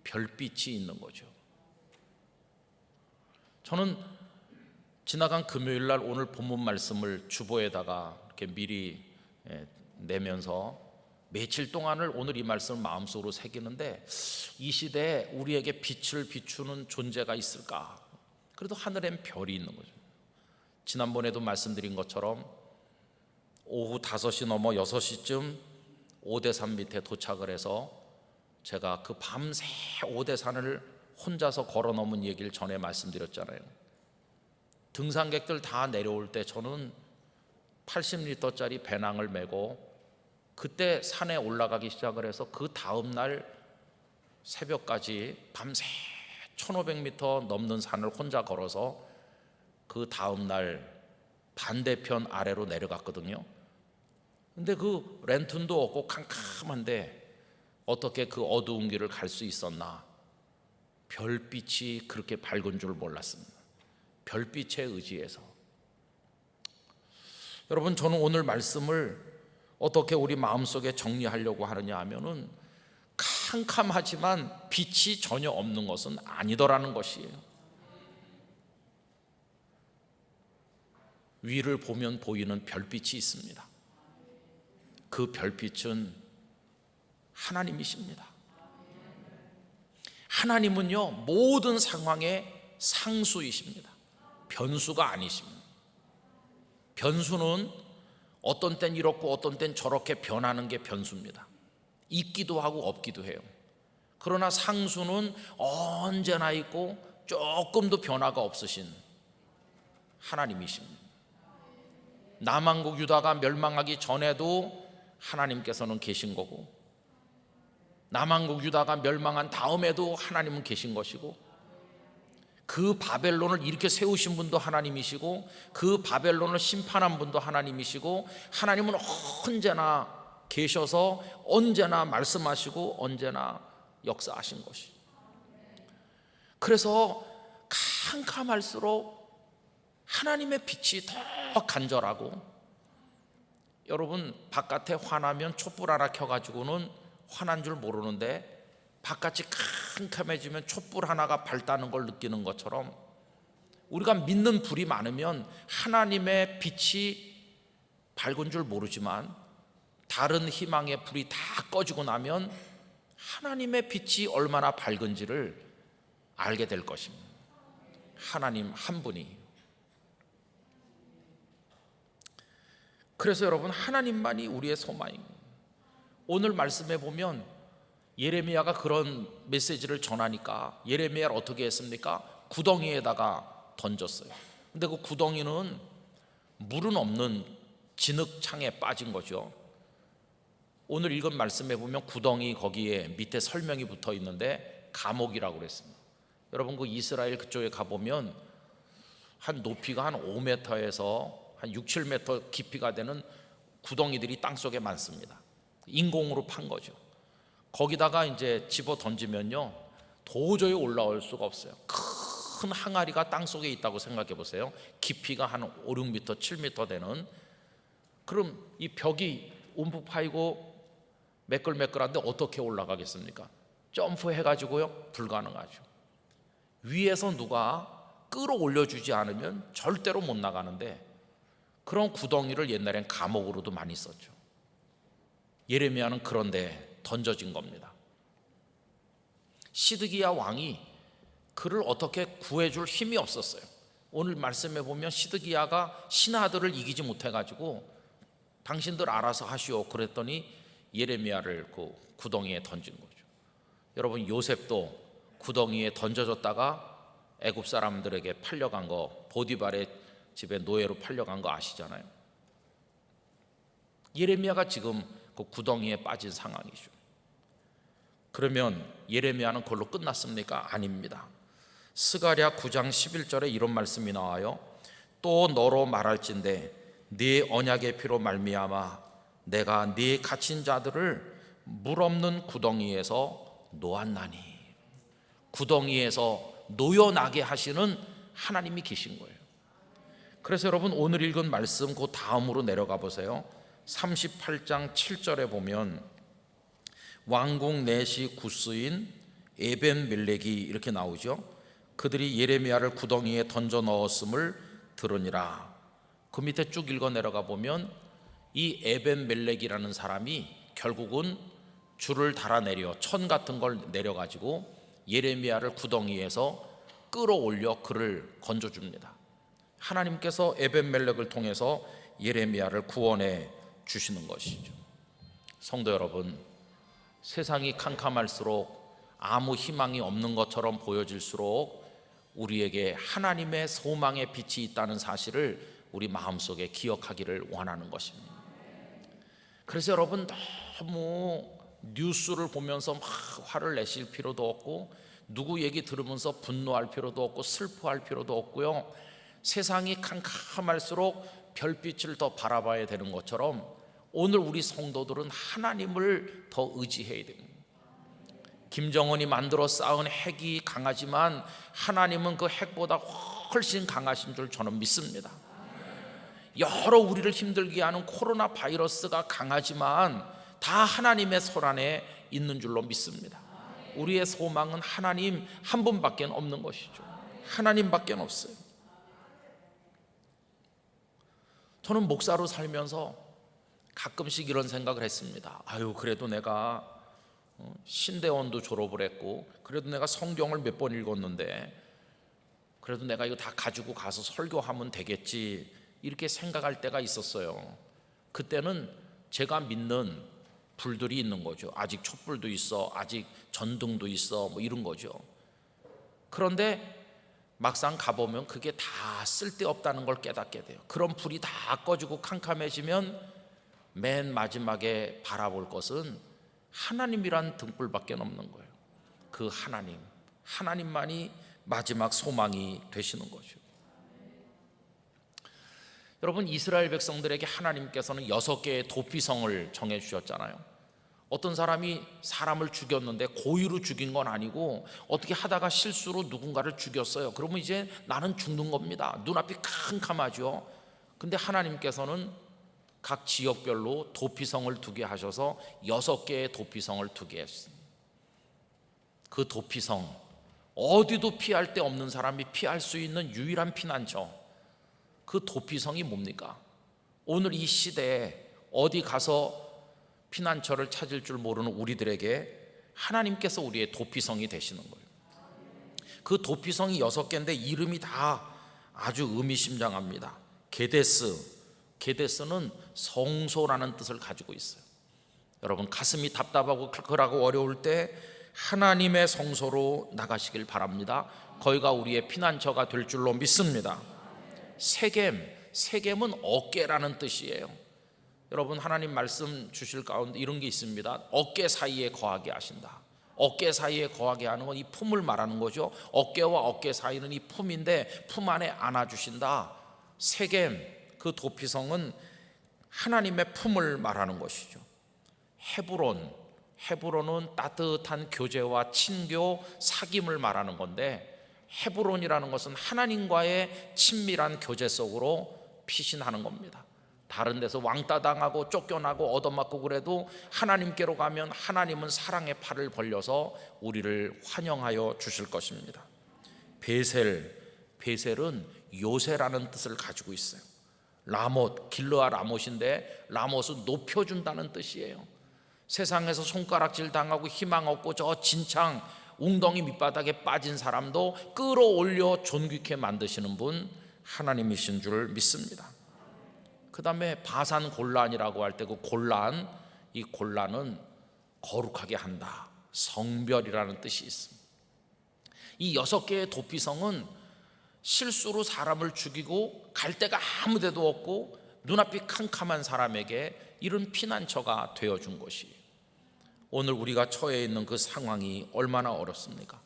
별빛이 있는 거죠. 저는 지나간 금요일 날 오늘 본문 말씀을 주보에다가 이렇게 미리 내면서 며칠 동안을 오늘 이 말씀을 마음속으로 새기는데, 이 시대에 우리에게 빛을 비추는 존재가 있을까? 그래도 하늘엔 별이 있는 거죠. 지난번에도 말씀드린 것처럼 오후 5시 넘어 6시쯤 오대산 밑에 도착을 해서 제가 그 밤새 오대산을 혼자서 걸어 넘은 얘기를 전에 말씀드렸잖아요. 등산객들 다 내려올 때 저는 80리터짜리 배낭을 메고 그때 산에 올라가기 시작을 해서 그 다음날 새벽까지 밤새 1500m 넘는 산을 혼자 걸어서 그 다음 날 반대편 아래로 내려갔거든요. 근데 그 랜턴도 없고 캄캄한데 어떻게 그 어두운 길을 갈 수 있었나? 별빛이 그렇게 밝은 줄 몰랐습니다. 별빛에 의지해서. 여러분, 저는 오늘 말씀을 어떻게 우리 마음속에 정리하려고 하느냐 하면은 캄캄하지만 빛이 전혀 없는 것은 아니더라는 것이에요. 위를 보면 보이는 별빛이 있습니다. 그 별빛은 하나님이십니다. 하나님은요, 모든 상황의 상수이십니다. 변수가 아니십니다. 변수는 어떤 땐 이렇고 어떤 땐 저렇게 변하는 게 변수입니다. 있기도 하고 없기도 해요. 그러나 상수는 언제나 있고 조금도 변화가 없으신 하나님이십니다. 남한국 유다가 멸망하기 전에도 하나님께서는 계신 거고, 남한국 유다가 멸망한 다음에도 하나님은 계신 것이고, 그 바벨론을 이렇게 세우신 분도 하나님이시고, 그 바벨론을 심판한 분도 하나님이시고, 하나님은 언제나 계셔서 언제나 말씀하시고 언제나 역사하신 것이. 그래서 캄캄할수록 하나님의 빛이 더 간절하고, 여러분 바깥에 화나면 촛불 하나 켜가지고는 화난 줄 모르는데 바깥이 캄캄해지면 촛불 하나가 밝다는 걸 느끼는 것처럼, 우리가 믿는 불이 많으면 하나님의 빛이 밝은 줄 모르지만 다른 희망의 불이 다 꺼지고 나면 하나님의 빛이 얼마나 밝은지를 알게 될 것입니다. 하나님 한 분이. 그래서 여러분, 하나님만이 우리의 소망입니다. 오늘 말씀에 보면 예레미야가 그런 메시지를 전하니까 예레미야를 어떻게 했습니까? 구덩이에다가 던졌어요. 근데 그 구덩이는 물은 없는 진흙창에 빠진 거죠. 오늘 읽은 말씀에 보면 구덩이 거기에 밑에 설명이 붙어 있는데 감옥이라고 그랬습니다. 여러분, 그 이스라엘 그쪽에 가보면 한 높이가 한 5m에서 한 6, 7m 깊이가 되는 구덩이들이 땅속에 많습니다. 인공으로 판 거죠. 거기다가 이제 집어 던지면요, 도저히 올라올 수가 없어요. 큰 항아리가 땅속에 있다고 생각해 보세요. 깊이가 한 5, 6m, 7m 되는. 그럼 이 벽이 움푹 파이고 매끌매끌한데 어떻게 올라가겠습니까? 점프해가지고요, 불가능하죠. 위에서 누가 끌어올려주지 않으면 절대로 못 나가는데, 그런 구덩이를 옛날엔 감옥으로도 많이 썼죠. 예레미야는 그런데 던져진 겁니다. 시드기야 왕이 그를 어떻게 구해줄 힘이 없었어요. 오늘 말씀에 보면 시드기야가 신하들을 이기지 못해가지고 당신들 알아서 하시오 그랬더니 예레미야를 그 구덩이에 던진 거죠. 여러분, 요셉도 구덩이에 던져졌다가 애굽 사람들에게 팔려간 거, 보디발의 집에 노예로 팔려간 거 아시잖아요. 예레미야가 지금 그 구덩이에 빠진 상황이죠. 그러면 예레미야는 그걸로 끝났습니까? 아닙니다. 스가랴 9장 11절에 이런 말씀이 나와요. 또 너로 말할진대 네 언약의 피로 말미암아 내가 네 갇힌 자들을 물 없는 구덩이에서 놓았나니. 구덩이에서 놓여나게 하시는 하나님이 계신 거예요. 그래서 여러분, 오늘 읽은 말씀 그 다음으로 내려가 보세요. 38장 7절에 보면 왕궁 내시 구스인 에벤멜렉이 이렇게 나오죠. 그들이 예레미야를 구덩이에 던져 넣었음을 들으니라. 그 밑에 쭉 읽어 내려가 보면 이 에벤멜렉이라는 사람이 결국은 줄을 달아내려 천 같은 걸 내려가지고 예레미야를 구덩이에서 끌어올려 그를 건져줍니다. 하나님께서 에벤멜렉을 통해서 예레미야를 구원해 주시는 것이죠. 성도 여러분, 세상이 캄캄할수록 아무 희망이 없는 것처럼 보여질수록 우리에게 하나님의 소망의 빛이 있다는 사실을 우리 마음속에 기억하기를 원하는 것입니다. 그래서 여러분, 너무 뉴스를 보면서 막 화를 내실 필요도 없고, 누구 얘기 들으면서 분노할 필요도 없고 슬퍼할 필요도 없고요. 세상이 캄캄할수록 별빛을 더 바라봐야 되는 것처럼 오늘 우리 성도들은 하나님을 더 의지해야 됩니다. 김정은이 만들어 쌓은 핵이 강하지만 하나님은 그 핵보다 훨씬 강하신 줄 저는 믿습니다. 여러 우리를 힘들게 하는 코로나 바이러스가 강하지만 다 하나님의 손 안에 있는 줄로 믿습니다. 우리의 소망은 하나님 한 분밖에 없는 것이죠. 하나님밖에 없어요. 저는 목사로 살면서 가끔씩 이런 생각을 했습니다. 그래도 내가 신대원도 졸업을 했고, 그래도 내가 성경을 몇 번 읽었는데, 그래도 내가 이거 다 가지고 가서 설교하면 되겠지, 이렇게 생각할 때가 있었어요. 그때는 제가 믿는 불들이 있는 거죠. 아직 촛불도 있어, 아직 전등도 있어, 뭐 이런 거죠. 그런데 막상 가보면 그게 다 쓸데없다는 걸 깨닫게 돼요. 그런 불이 다 꺼지고 캄캄해지면 맨 마지막에 바라볼 것은 하나님이란 등불밖에 없는 거예요. 그 하나님만이 마지막 소망이 되시는 거죠. 여러분, 이스라엘 백성들에게 하나님께서는 6개의 도피성을 정해 주셨잖아요. 어떤 사람이 사람을 죽였는데 고의로 죽인 건 아니고 어떻게 하다가 실수로 누군가를 죽였어요. 그러면 이제 나는 죽는 겁니다. 눈앞이 캄캄하죠. 근데 하나님께서는 각 지역별로 도피성을 두게 하셔서 6개의 도피성을 두게 했습니다. 그 도피성, 어디도 피할 데 없는 사람이 피할 수 있는 유일한 피난처, 그 도피성이 뭡니까? 오늘 이 시대에 어디 가서 피난처를 찾을 줄 모르는 우리들에게 하나님께서 우리의 도피성이 되시는 거예요. 그 도피성이 6개인데 이름이 다 아주 의미심장합니다. 게데스는 성소라는 뜻을 가지고 있어요. 여러분, 가슴이 답답하고 칼칼하고 어려울 때 하나님의 성소로 나가시길 바랍니다. 거기가 우리의 피난처가 될 줄로 믿습니다. 세겜은 어깨라는 뜻이에요. 여러분, 하나님 말씀 주실 가운데 이런 게 있습니다. 어깨 사이에 거하게 하신다. 어깨 사이에 거하게 하는 건 이 품을 말하는 거죠. 어깨와 어깨 사이는 이 품인데 품 안에 안아주신다. 세겜, 그 도피성은 하나님의 품을 말하는 것이죠. 헤브론은 따뜻한 교제와 친교, 사귐을 말하는 건데, 헤브론이라는 것은 하나님과의 친밀한 교제 속으로 피신하는 겁니다. 다른 데서 왕따 당하고 쫓겨나고 얻어맞고 그래도 하나님께로 가면 하나님은 사랑의 팔을 벌려서 우리를 환영하여 주실 것입니다. 베셀은 요새라는 뜻을 가지고 있어요. 길르아 라못인데 라못은 높여준다는 뜻이에요. 세상에서 손가락질 당하고 희망 없고 저 진창 웅덩이 밑바닥에 빠진 사람도 끌어올려 존귀케 만드시는 분 하나님이신 줄 믿습니다. 그 다음에 바산 골란이라고 할 때 그 골란, 이 골란은 거룩하게 한다, 성별이라는 뜻이 있습니다. 이 6개의 도피성은 실수로 사람을 죽이고 갈 데가 아무 데도 없고 눈앞이 캄캄한 사람에게 이런 피난처가 되어준 것이, 오늘 우리가 처해 있는 그 상황이 얼마나 어렵습니까?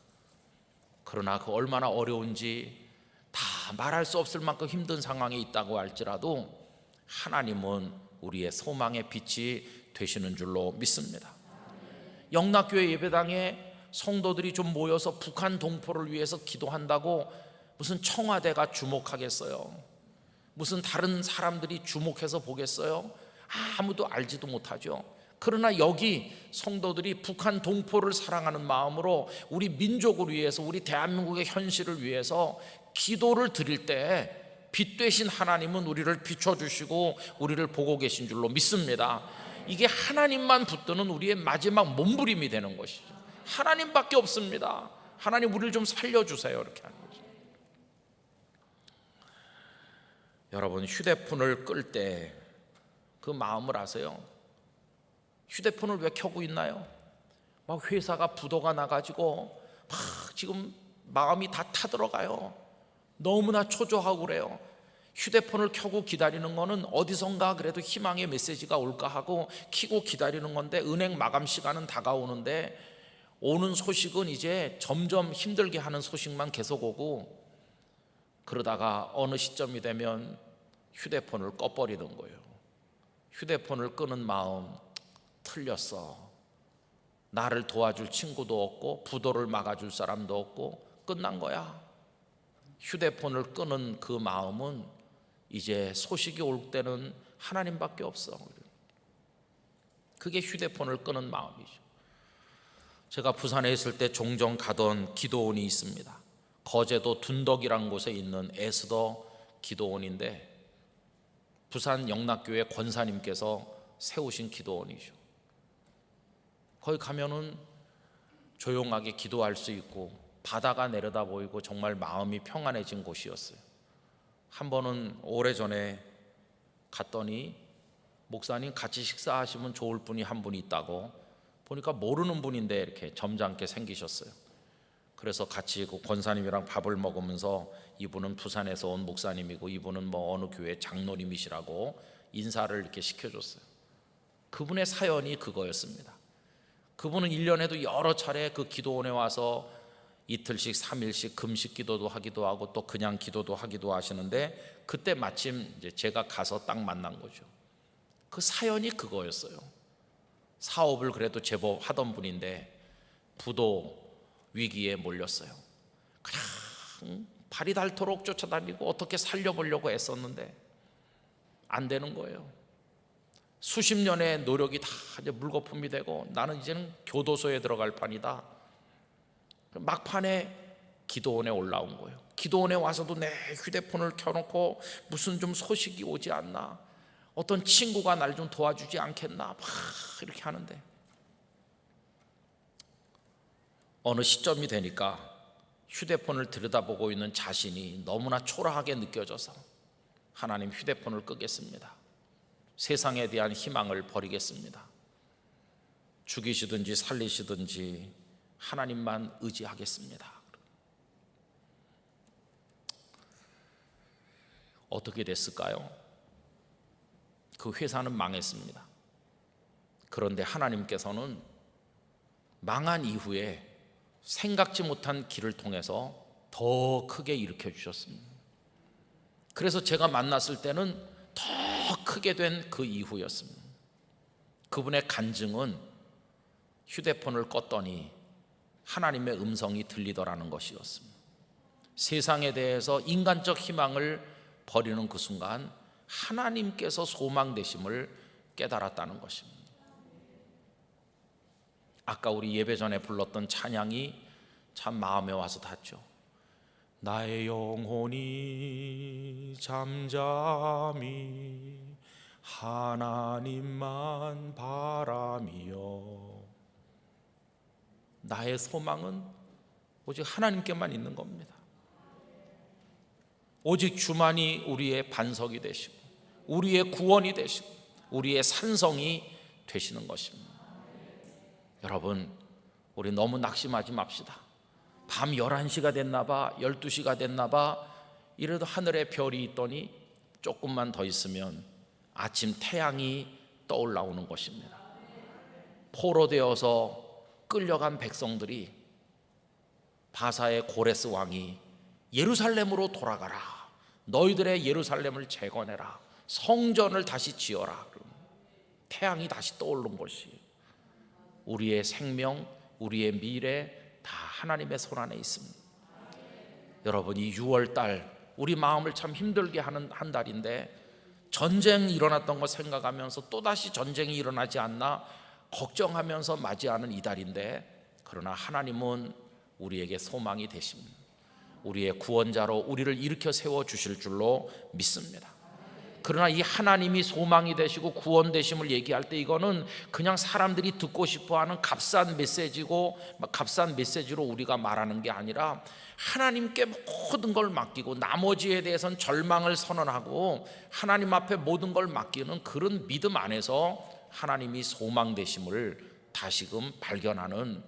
그러나 그 얼마나 어려운지 다 말할 수 없을 만큼 힘든 상황에 있다고 할지라도 하나님은 우리의 소망의 빛이 되시는 줄로 믿습니다. 영락교회 예배당에 성도들이 좀 모여서 북한 동포를 위해서 기도한다고 무슨 청와대가 주목하겠어요? 무슨 다른 사람들이 주목해서 보겠어요? 아무도 알지도 못하죠. 그러나 여기 성도들이 북한 동포를 사랑하는 마음으로 우리 민족을 위해서, 우리 대한민국의 현실을 위해서 기도를 드릴 때 빛 되신 하나님은 우리를 비춰주시고 우리를 보고 계신 줄로 믿습니다. 이게 하나님만 붙드는 우리의 마지막 몸부림이 되는 것이죠. 하나님밖에 없습니다. 하나님, 우리를 좀 살려주세요, 이렇게 하는 거죠. 여러분, 휴대폰을 끌 때 그 마음을 아세요? 휴대폰을 왜 켜고 있나요? 막 회사가 부도가 나가지고 막 지금 마음이 다 타들어가요. 너무나 초조하고 그래요. 휴대폰을 켜고 기다리는 거는 어디선가 그래도 희망의 메시지가 올까 하고 켜고 기다리는 건데, 은행 마감 시간은 다가오는데 오는 소식은 이제 점점 힘들게 하는 소식만 계속 오고, 그러다가 어느 시점이 되면 휴대폰을 꺼버리는 거예요. 휴대폰을 끄는 마음, 틀렸어. 나를 도와줄 친구도 없고 부도를 막아줄 사람도 없고 끝난 거야. 휴대폰을 끄는 그 마음은 이제 소식이 올 때는 하나님밖에 없어. 그게 휴대폰을 끄는 마음이죠. 제가 부산에 있을 때 종종 가던 기도원이 있습니다. 거제도 둔덕이라는 곳에 있는 에스더 기도원인데 부산 영락교회 권사님께서 세우신 기도원이죠. 거기 가면은 조용하게 기도할 수 있고 바다가 내려다 보이고 정말 마음이 평안해진 곳이었어요. 한 번은 오래전에 갔더니 목사님 같이 식사하시면 좋을 분이 한 분이 있다고, 보니까 모르는 분인데 이렇게 점잖게 생기셨어요. 그래서 같이 그 권사님이랑 밥을 먹으면서 이분은 부산에서 온 목사님이고 이분은 뭐 어느 교회 장로님이시라고 인사를 이렇게 시켜줬어요. 그분의 사연이 그거였습니다. 그분은 1년에도 여러 차례 그 기도원에 와서 이틀씩 3일씩 금식 기도도 하기도 하고 또 그냥 기도도 하기도 하시는데 그때 마침 이제 제가 가서 딱 만난 거죠. 그 사연이 그거였어요. 사업을 그래도 제법 하던 분인데 부도 위기에 몰렸어요. 그냥 발이 닳도록 쫓아다니고 어떻게 살려보려고 애썼는데 안 되는 거예요. 수십 년의 노력이 다 이제 물거품이 되고 나는 이제는 교도소에 들어갈 판이다. 막판에 기도원에 올라온 거예요. 기도원에 와서도 내 휴대폰을 켜놓고 무슨 좀 소식이 오지 않나, 어떤 친구가 날 좀 도와주지 않겠나 막 이렇게 하는데 어느 시점이 되니까 휴대폰을 들여다보고 있는 자신이 너무나 초라하게 느껴져서 하나님, 휴대폰을 끄겠습니다. 세상에 대한 희망을 버리겠습니다. 죽이시든지 살리시든지 하나님만 의지하겠습니다. 어떻게 됐을까요? 그 회사는 망했습니다. 그런데 하나님께서는 망한 이후에 생각지 못한 길을 통해서 더 크게 일으켜 주셨습니다. 그래서 제가 만났을 때는 더 크게 된 그 이후였습니다. 그분의 간증은 휴대폰을 껐더니 하나님의 음성이 들리더라는 것이었습니다. 세상에 대해서 인간적 희망을 버리는 그 순간 하나님께서 소망 되심을 깨달았다는 것입니다. 아까 우리 예배 전에 불렀던 찬양이 참 마음에 와서 닿죠. 나의 영혼이 잠잠히 하나님만 바라며, 나의 소망은 오직 하나님께만 있는 겁니다. 오직 주만이 우리의 반석이 되시고 우리의 구원이 되시고 우리의 산성이 되시는 것입니다. 여러분, 우리 너무 낙심하지 맙시다. 밤 11시가 됐나 봐, 12시가 됐나 봐, 이래도 하늘에 별이 있더니 조금만 더 있으면 아침 태양이 떠올라오는 것입니다. 포로되어서 끌려간 백성들이 바사의 고레스 왕이 예루살렘으로 돌아가라, 너희들의 예루살렘을 재건해라, 성전을 다시 지어라. 태양이 다시 떠오른 것이 우리의 생명, 우리의 미래 다 하나님의 손 안에 있습니다. 여러분, 이 6월달 우리 마음을 참 힘들게 하는 한 달인데 전쟁이 일어났던 거 생각하면서 또다시 전쟁이 일어나지 않나 걱정하면서 맞이하는 이 달인데, 그러나 하나님은 우리에게 소망이 되십니다. 우리의 구원자로 우리를 일으켜 세워주실 줄로 믿습니다. 그러나 이 하나님이 소망이 되시고 구원 되심을 얘기할 때 이거는 그냥 사람들이 듣고 싶어하는 값싼 메시지고 값싼 메시지로 우리가 말하는 게 아니라 하나님께 모든 걸 맡기고 나머지에 대해서는 절망을 선언하고 하나님 앞에 모든 걸 맡기는 그런 믿음 안에서 하나님이 소망 되심을 다시금 발견하는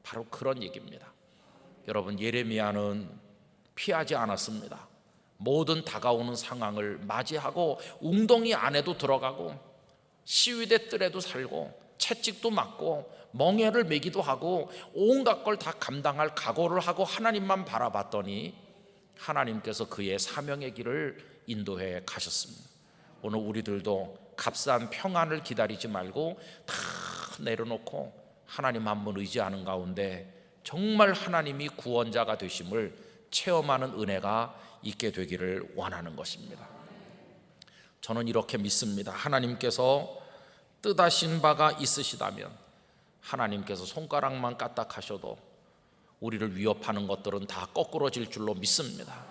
바로 그런 얘기입니다. 여러분, 예레미야는 피하지 않았습니다. 모든 다가오는 상황을 맞이하고 웅덩이 안에도 들어가고 시위대 뜰에도 살고 채찍도 맞고 멍에를 매기도 하고 온갖 걸 다 감당할 각오를 하고 하나님만 바라봤더니 하나님께서 그의 사명의 길을 인도해 가셨습니다. 오늘 우리들도 값싼 평안을 기다리지 말고 다 내려놓고 하나님 한 분 의지하는 가운데 정말 하나님이 구원자가 되심을 체험하는 은혜가 있게 되기를 원하는 것입니다. 저는 이렇게 믿습니다. 하나님께서 뜻하신 바가 있으시다면 하나님께서 손가락만 까딱하셔도 우리를 위협하는 것들은 다 거꾸러질 줄로 믿습니다.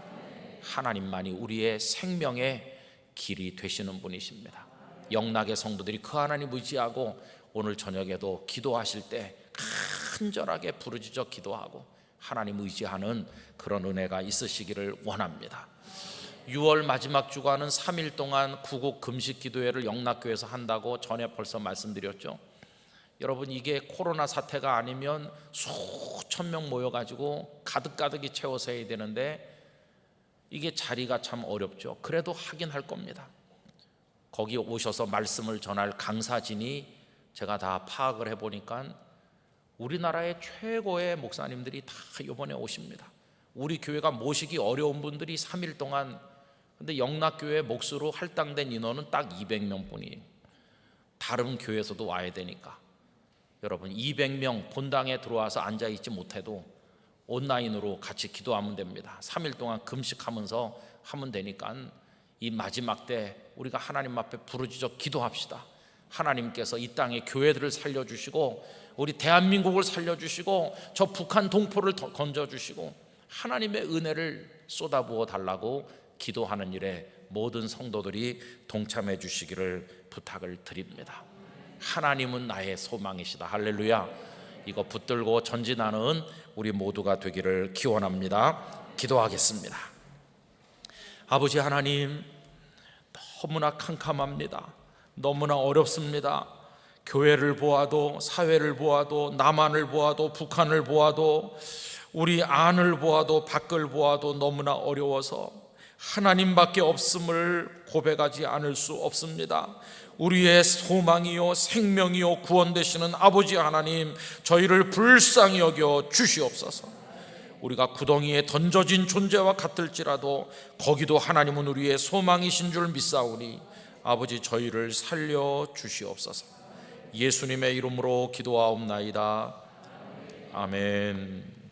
하나님만이 우리의 생명의 길이 되시는 분이십니다. 영락의 성도들이 그 하나님 의지하고 오늘 저녁에도 기도하실 때 간절하게 부르짖어 기도하고 하나님 의지하는 그런 은혜가 있으시기를 원합니다. 6월 마지막 주간은 3일 동안 구국 금식 기도회를 영락교회에서 한다고 전에 벌써 말씀드렸죠. 여러분, 이게 코로나 사태가 아니면 수천 명 모여가지고 가득가득이 채워서 해야 되는데 이게 자리가 참 어렵죠. 그래도 하긴 할 겁니다. 거기 오셔서 말씀을 전할 강사진이 제가 다 파악을 해보니까 우리나라의 최고의 목사님들이 다 이번에 오십니다. 우리 교회가 모시기 어려운 분들이 3일 동안, 근데 영락교회 몫으로 할당된 인원은 딱 200명 뿐이에요. 다른 교회에서도 와야 되니까 여러분 200명 본당에 들어와서 앉아있지 못해도 온라인으로 같이 기도하면 됩니다. 3일 동안 금식하면서 하면 되니까 이 마지막 때 우리가 하나님 앞에 부르짖어 기도합시다. 하나님께서 이 땅의 교회들을 살려주시고 우리 대한민국을 살려주시고 저 북한 동포를 건져주시고 하나님의 은혜를 쏟아부어 달라고 기도하는 일에 모든 성도들이 동참해 주시기를 부탁을 드립니다. 하나님은 나의 소망이시다. 할렐루야. 이거 붙들고 전진하는 우리 모두가 되기를 기원합니다. 기도하겠습니다. 아버지 하나님, 너무나 캄캄합니다. 너무나 어렵습니다. 교회를 보아도 사회를 보아도 남한을 보아도 북한을 보아도 우리 안을 보아도 밖을 보아도 너무나 어려워서 하나님밖에 없음을 고백하지 않을 수 없습니다. 우리의 소망이요 생명이요 구원 되시는 아버지 하나님, 저희를 불쌍히 여겨 주시옵소서. 우리가 구덩이에 던져진 존재와 같을지라도 거기도 하나님은 우리의 소망이신 줄 믿사오니 아버지 저희를 살려 주시옵소서. 예수님의 이름으로 기도하옵나이다. 아멘.